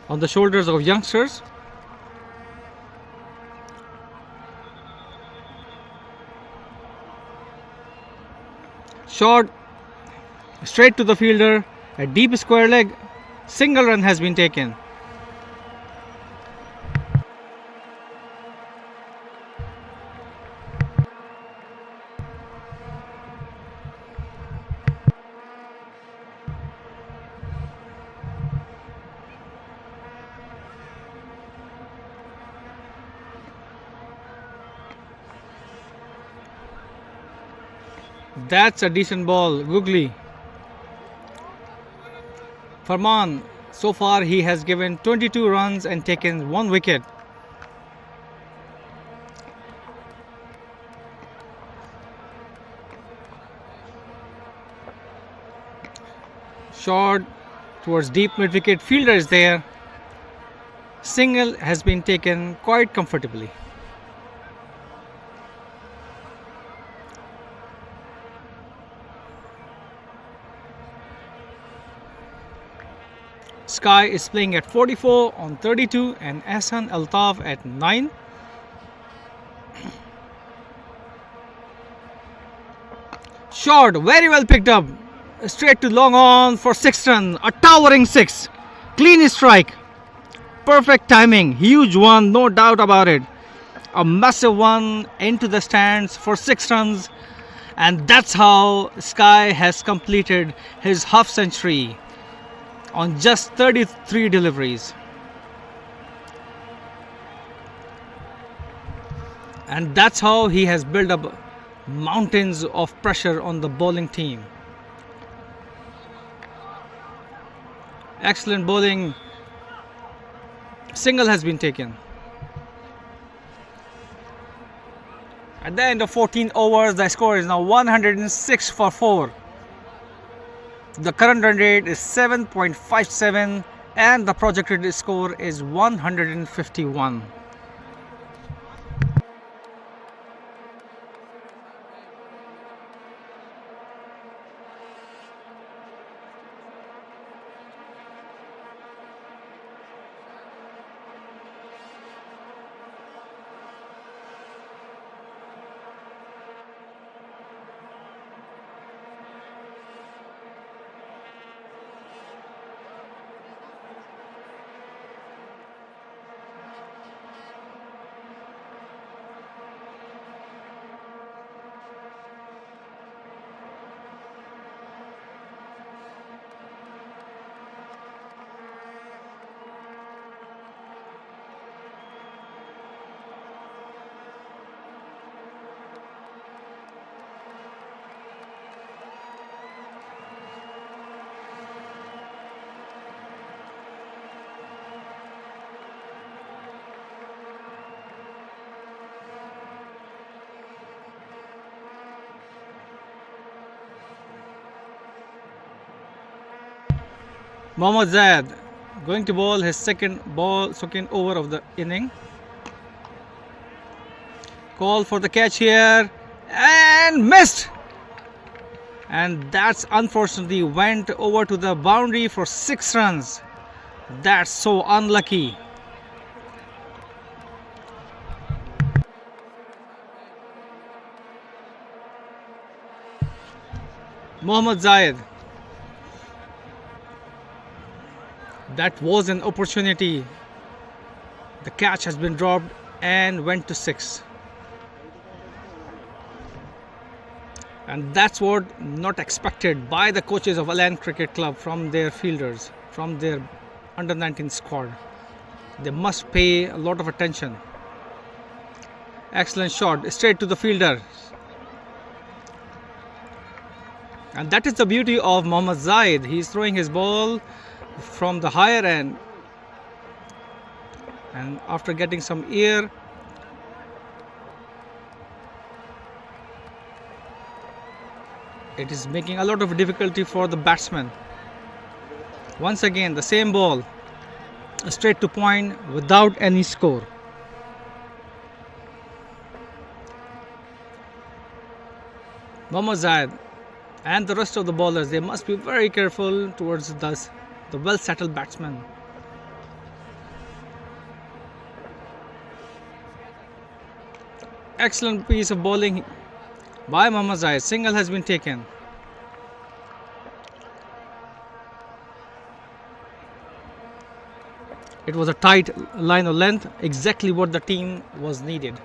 on the shoulders of youngsters. Shot straight to the fielder, a deep square leg, single run has been taken. That's a decent ball, googly. Farman, so far he has given 22 runs and taken 1 wicket. Shot towards deep mid wicket, fielder is there. Single has been taken quite comfortably. Sky is playing at 44 on 32 and Ahsan Altaf at 9. Shot, very well picked up. Straight to long on for 6 runs. A towering 6. Clean strike. Perfect timing. Huge one, no doubt about it. A massive one into the stands for 6 runs. And that's how Sky has completed his half century on just 33 deliveries. And that's how he has built up mountains of pressure on the bowling team. Excellent bowling. Single has been taken. At the end of 14 overs, the score is now 106 for 4. The current run rate is 7.57 and the projected score is 151. Mohammad Zaid going to bowl his second over of the inning. Call for the catch here and missed. And that's unfortunately went over to the boundary for 6 runs. That's so unlucky. Mohammad Zaid. That was an opportunity. The catch has been dropped and went to 6. And that's what not expected by the coaches of Ain Cricket Club from their fielders, from their under 19 squad. They must pay a lot of attention. Excellent shot, straight to the fielder. And that is the beauty of Mohammad Zaid. He is throwing his ball from the higher end, and after getting some air, it is making a lot of difficulty for the batsman. Once again the same ball, straight to point without any score. Mohammad Zaid and the rest of the bowlers, they must be very careful towards the well-settled batsman. Excellent piece of bowling by Mohammad Zahid. Single has been taken. It was a tight line of length, exactly what the team was needed.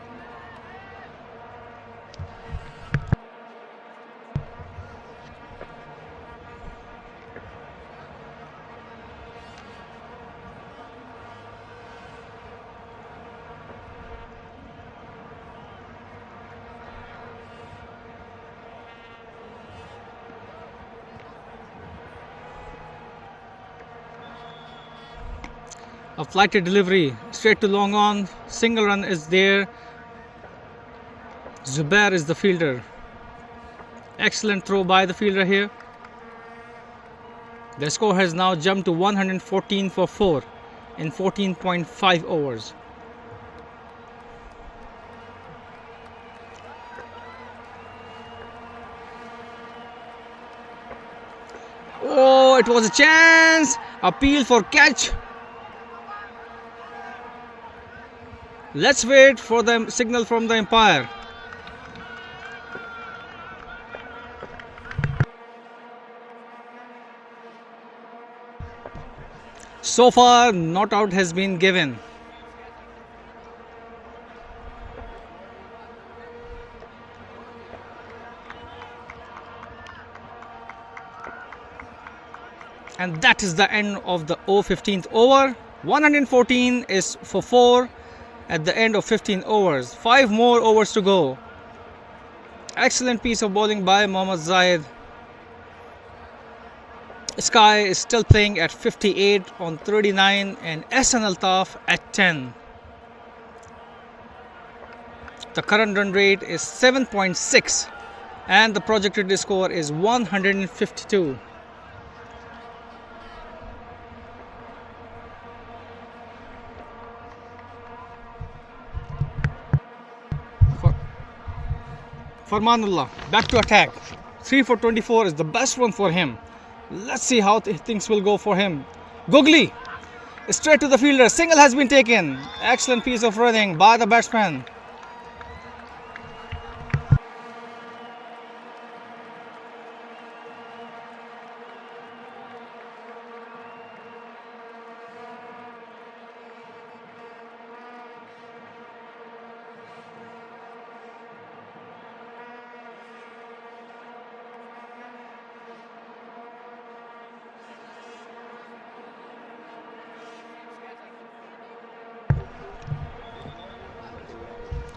A flighted delivery, straight to long on, single run is there. Zubair is the fielder. Excellent throw by the fielder here. The score has now jumped to 114 for 4 in 14.5 overs. Oh, it was a chance! Appeal for catch. Let's wait for the signal from the umpire. So far, not out has been given. And that is the end of the 15th over. 114 is for 4 at the end of 15 overs. 5 more overs to go. Excellent piece of bowling by Mohammad Zahid. Sky is still playing at 58 on 39 and Ain Altaf at 10. The current run rate is 7.6 and the projected score is 152. Farmanullah back to attack. 3 for 24 is the best one for him. Let's see how things will go for him. Googly straight to the fielder. Single has been taken. Excellent piece of running by the batsman.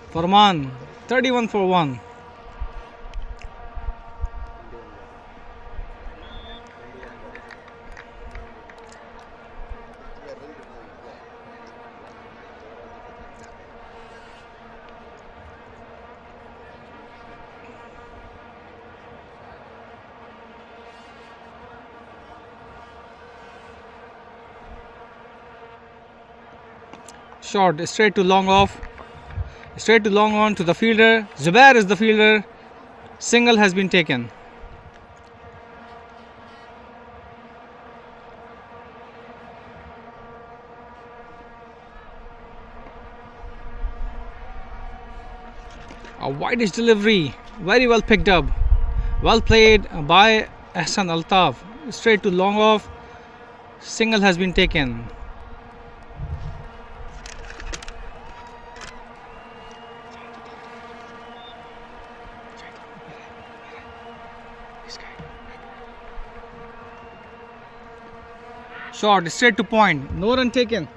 Farman 31 for 1. Short straight to long off. Straight to long on to the fielder. Zubair is the fielder. Single has been taken. A wideish delivery. Very well picked up. Well played by Ain Altaf. Straight to long off. Single has been taken. Short straight to point. No run taken.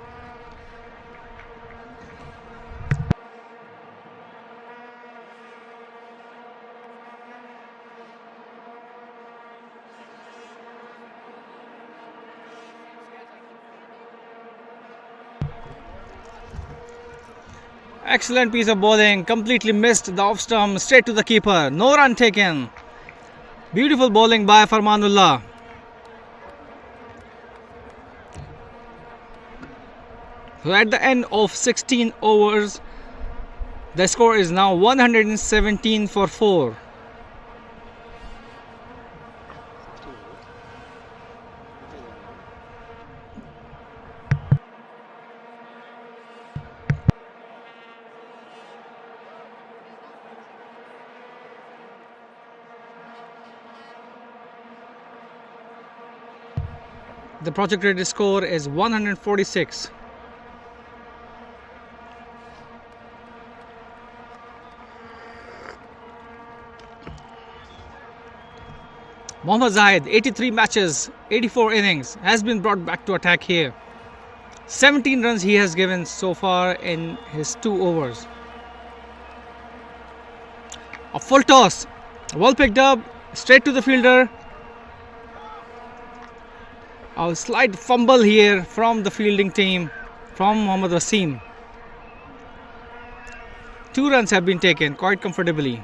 Excellent piece of bowling. Completely missed the off stump. Straight to the keeper. No run taken. Beautiful bowling by Farmanullah. So at the end of 16 overs, the score is now 117 for 4. The projected score is 146. Mohammad Zahid, 83 matches, 84 innings, has been brought back to attack here. 17 runs he has given so far in his 2 overs. A full toss, well picked up, straight to the fielder. A slight fumble here from the fielding team, from Mohammad Wasim. 2 runs have been taken quite comfortably.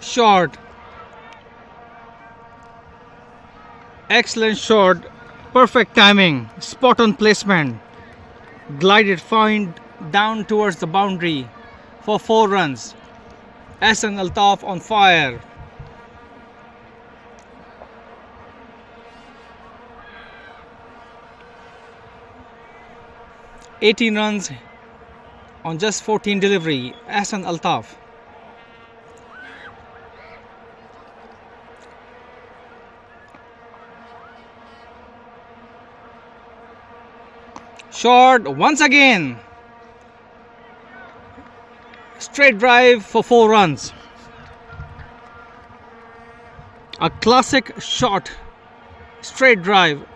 Short. Excellent shot. Perfect timing. Spot on placement. Glided fine down towards the boundary for 4 runs. Ahsan Altaf on fire. "18 runs on just 14 delivery." Ahsan Altaf. Short once again. Straight drive for 4 runs. A classic shot. Straight drive.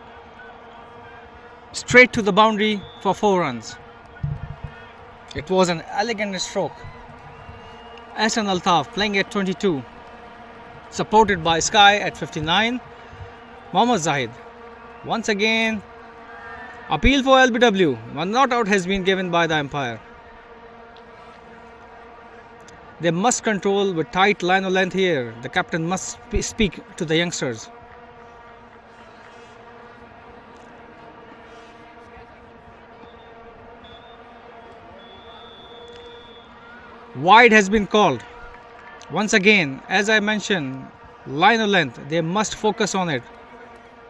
Straight to the boundary for 4 runs. It was an elegant stroke. Ahsan Altaf playing at 22. Supported by Sky at 59. Mohammad Zahid. Once again. Appeal for LBW. One not out has been given by the umpire. They must control with tight line of length here. The captain must speak to the youngsters. Wide has been called. Once again, as I mentioned, line of length, they must focus on it.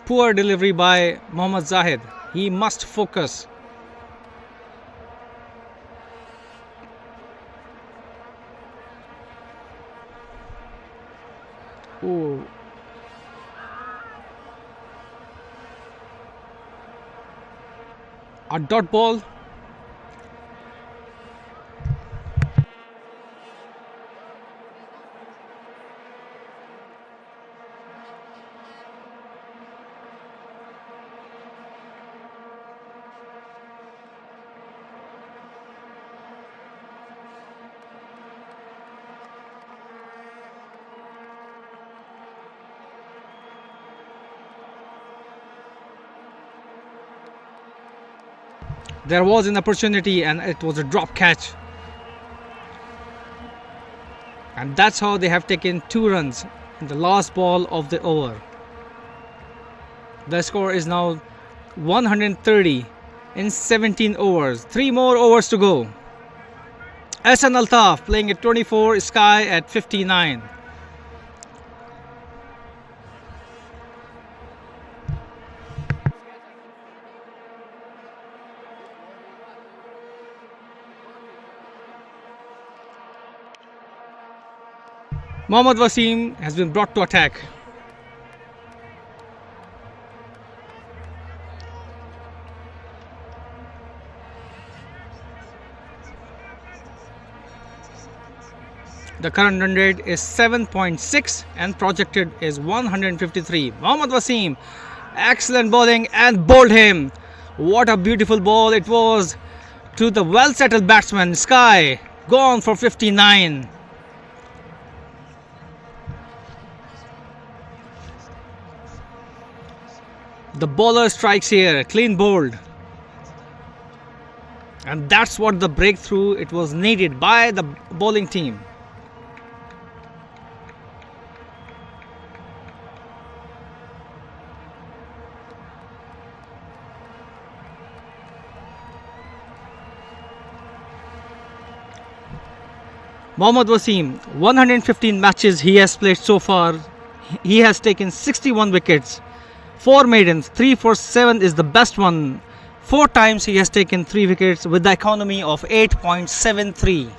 Poor delivery by Mohammad Zahid. He must focus. Ooh. A dot ball. There was an opportunity and it was a drop catch. And that's how they have taken 2 runs in the last ball of the over. The score is now 130 in 17 overs. 3 more overs to go. Ahsan Altaf playing at 24, Sky at 59. Mohammad Wasim has been brought to attack. The current run rate is 7.6 and projected is 153. Mohammad Wasim, excellent bowling and bowled him. What a beautiful ball it was to the well settled batsman. Sky gone for 59. The bowler strikes here, clean bowled. And that's what the breakthrough it was needed by the bowling team. Mohammad Wasim, 115 matches he has played so far. He has taken 61 wickets. 4 maidens, 3 for 7 is the best one 4 times he has taken 3 wickets with the economy of 8.73.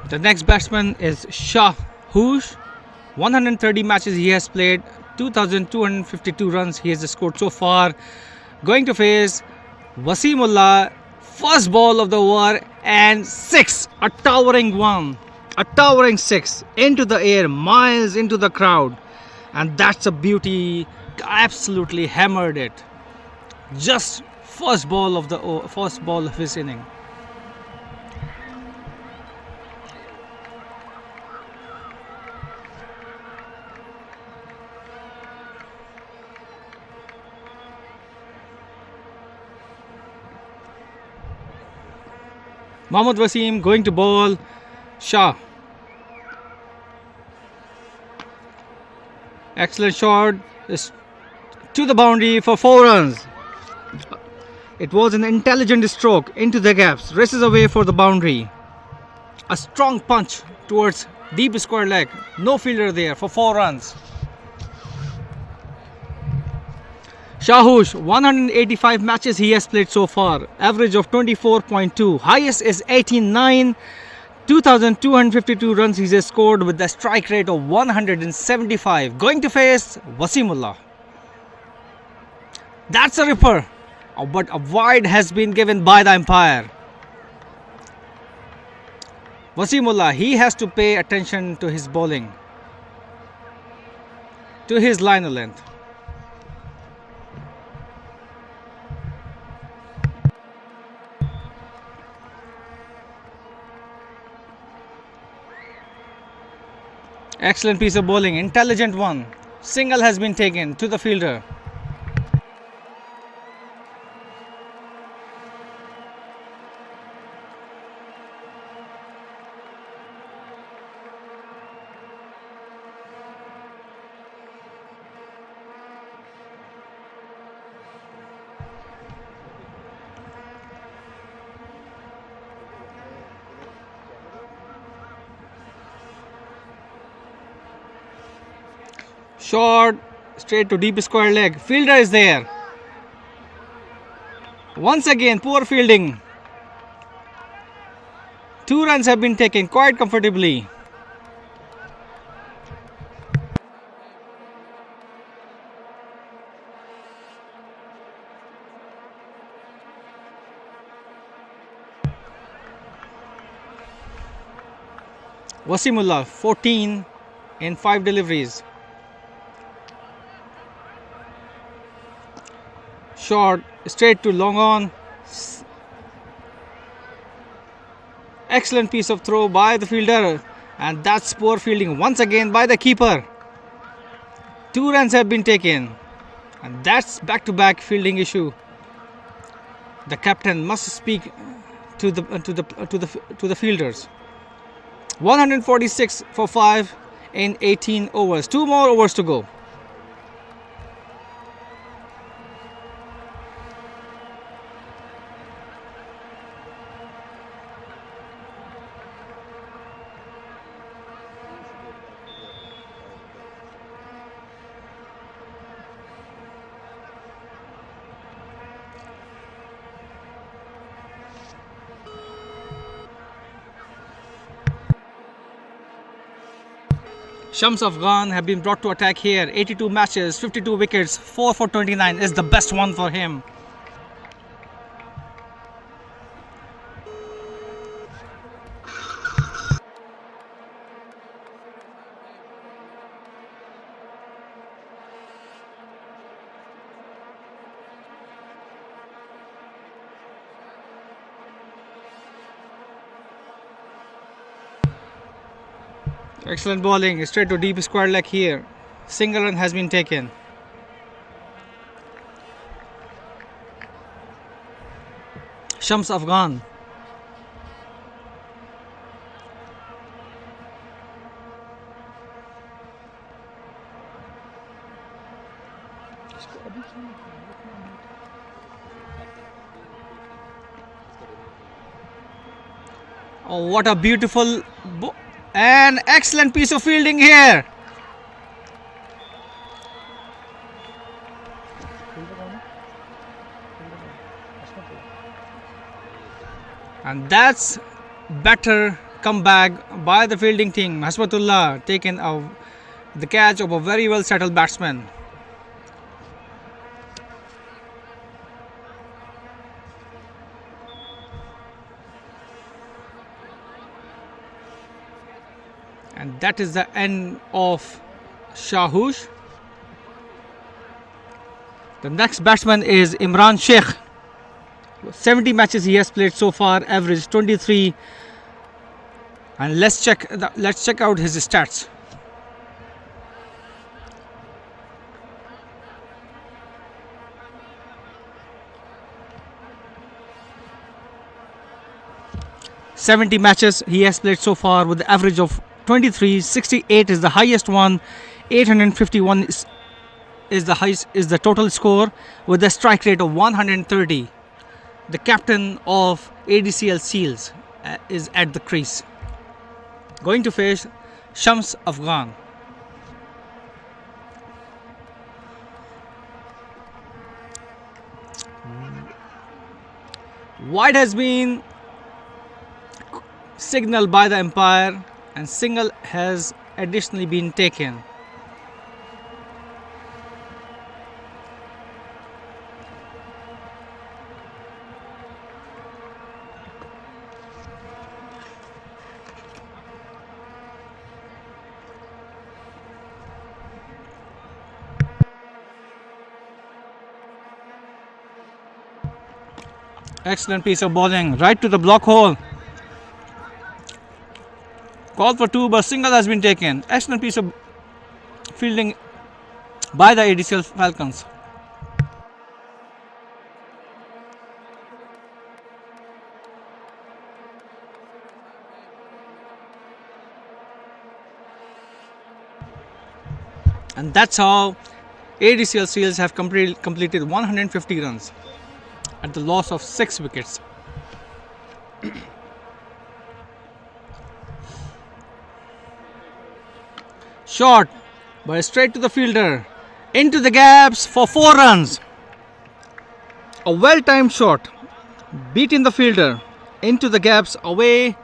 The next batsman is Shah Hoosh. 130 matches he has played, 2,252 runs he has scored so far. Going to face Wasimullah, first ball of the over, and 6, a towering one, a towering 6 into the air, miles into the crowd, and that's a beauty. Absolutely hammered it. Just first ball of his inning. Mohammad Wasim going to bowl Shah. Excellent shot to the boundary for 4 runs. It was an intelligent stroke into the gaps, races away for the boundary. A strong punch towards deep square leg. No fielder there for 4 runs. Shahush, 185 matches he has played so far, average of 24.2, highest is 89, 2,252 runs he has scored with a strike rate of 175. Going to face Wasimullah. That's a ripper, but a wide has been given by the umpire. Wasimullah, he has to pay attention to his bowling, to his line of length. Excellent piece of bowling, intelligent one. Single has been taken to the fielder. Short, straight to deep square leg. Fielder is there. Once again, poor fielding. 2 runs have been taken quite comfortably. Wasimullah, 14 in 5 deliveries. Short, straight to long on. Excellent piece of throw by the fielder, and that's poor fielding once again by the keeper. 2 runs have been taken, and that's back-to-back fielding issue. The captain must speak to the fielders. 146 for 5 in 18 overs. 2 more overs to go. Shams Afghan have been brought to attack here. 82 matches, 52 wickets, 4 for 29 is the best one for him. Excellent bowling, straight to deep square leg here. Single run has been taken. Shams Afghan. Oh, what a beautiful and excellent piece of fielding here. And that's better comeback by the fielding team. Hasbatullah taken the catch of a very well settled batsman. And that is the end of Shahush. The next batsman is Imran Sheikh. 70 matches he has played so far, average 23. And let's check out his stats. "70 matches he has played so far with the average of 23. 68 is the highest one. 851 is the total score with a strike rate of 130. The captain of ADCL Seals is at the crease, going to face Shams Afghan. Wide has been signaled by the umpire and single has additionally been taken. Excellent piece of bowling right to the block hole. Call for two, but single has been taken. Excellent piece of fielding by the Adcl Falcons. And that's how ADCL Seals have completed 150 runs at the loss of 6 wickets. Shot, but straight to the fielder, into the gaps for 4 runs. A well-timed shot, beating the fielder, into the gaps, away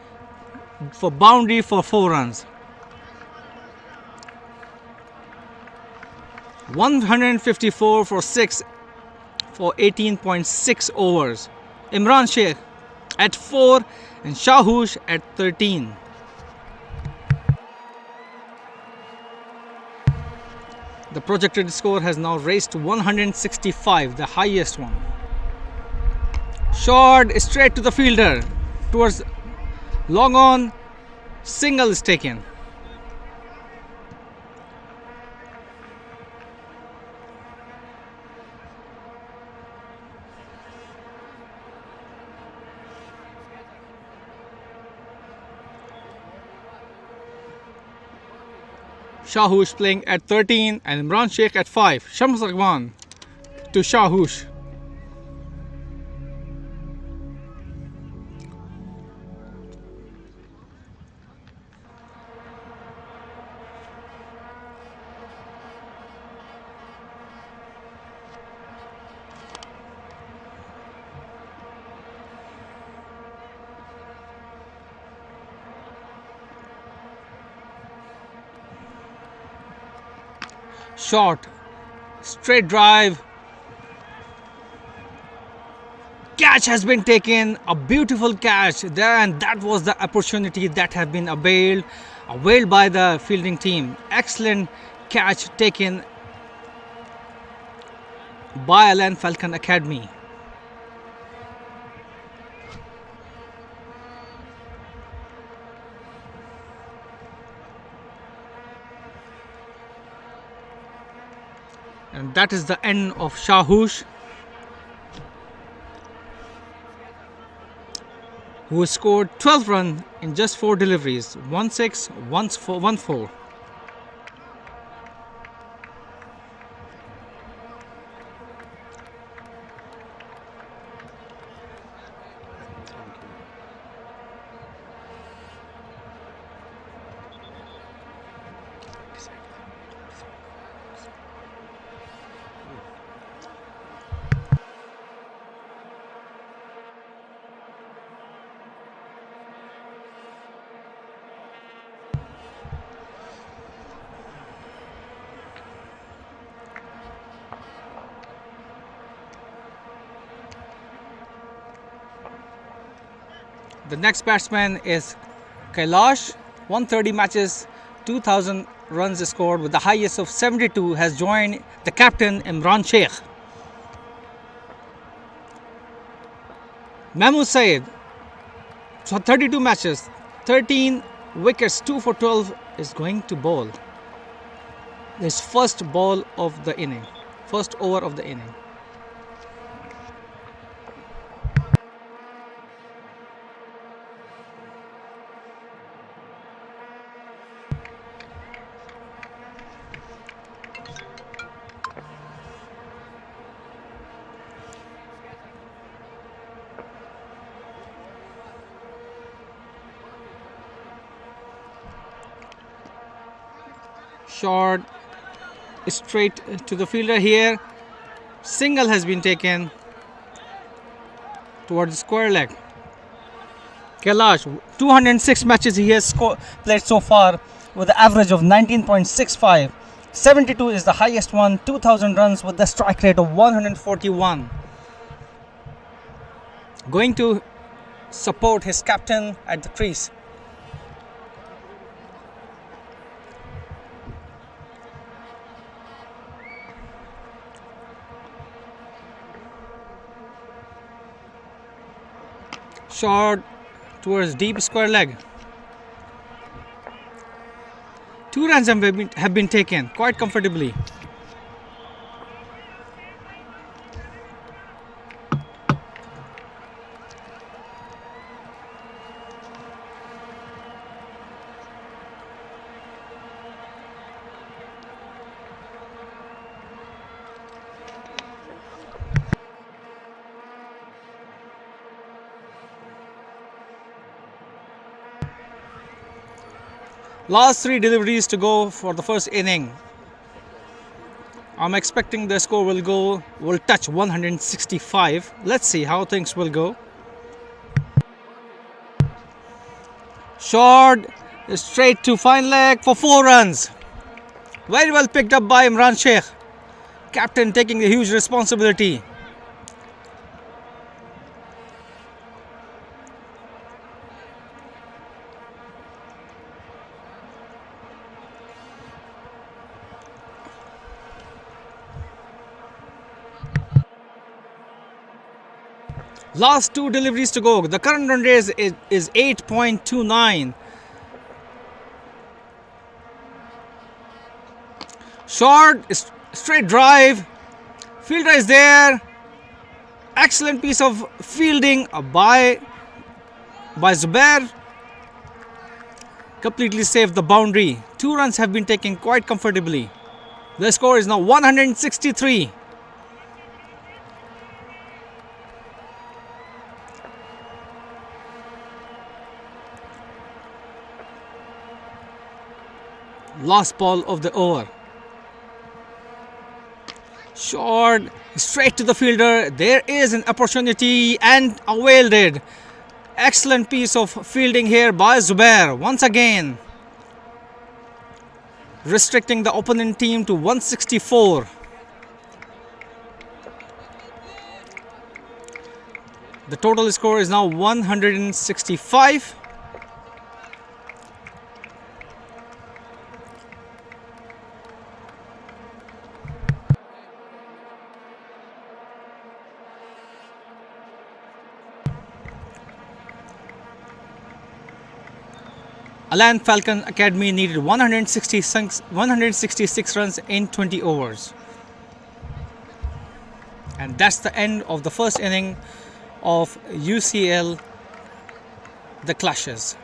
for boundary for 4 runs. 154 for 6 for 18.6 overs. Imran Sheikh at 4 and Shahush at 13. The projected score has now raised to 165, the highest one. Shot straight to the fielder towards long on, single is taken. Shahush playing at 13 and Imran Sheikh at 5. Shams Afghan to Shahush. Shot, straight drive, catch has been taken, a beautiful catch there, and that was the opportunity that had been availed by the fielding team. Excellent catch taken by Ain Falcon Academy. And that is the end of Shahush, who scored 12 runs in just 4 deliveries, 1-6, 1-4. The next batsman is Kailash. 130 matches, 2000 runs scored with the highest of 72, has joined the captain Imran Sheikh. Mahmood Saeed, so 32 matches, 13 wickets, 2 for 12, is going to bowl. His first ball of the inning, first over of the inning. Short straight to the fielder here. Single has been taken towards the square leg. Kailash, 206 matches he has played so far with an average of 19.65. 72 is the highest one. 2000 runs with the strike rate of 141. Going to support his captain at the crease. Short towards deep square leg. 2 runs have been taken quite comfortably. Last 3 deliveries to go for the first inning. I'm expecting the score will touch 165. Let's see how things will go. Short, straight to fine leg for 4 runs. Very well picked up by Imran Sheikh. Captain taking the huge responsibility. Last 2 deliveries to go. The current run rate is 8.29. Short, straight drive. Fielder is there. Excellent piece of fielding by Zubair. Completely saved the boundary. 2 runs have been taken quite comfortably. The score is now 163. Last ball of the over. Short, straight to the fielder. There is an opportunity and availed it. Excellent piece of fielding here by Zubair. Once again, restricting the opponent team to 164. The total score is now 165. Ain Falcons Academy needed 166 runs in 20 overs. And that's the end of the first inning of UCL The Clashes.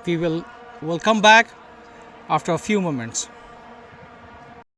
We'll come back after a few moments.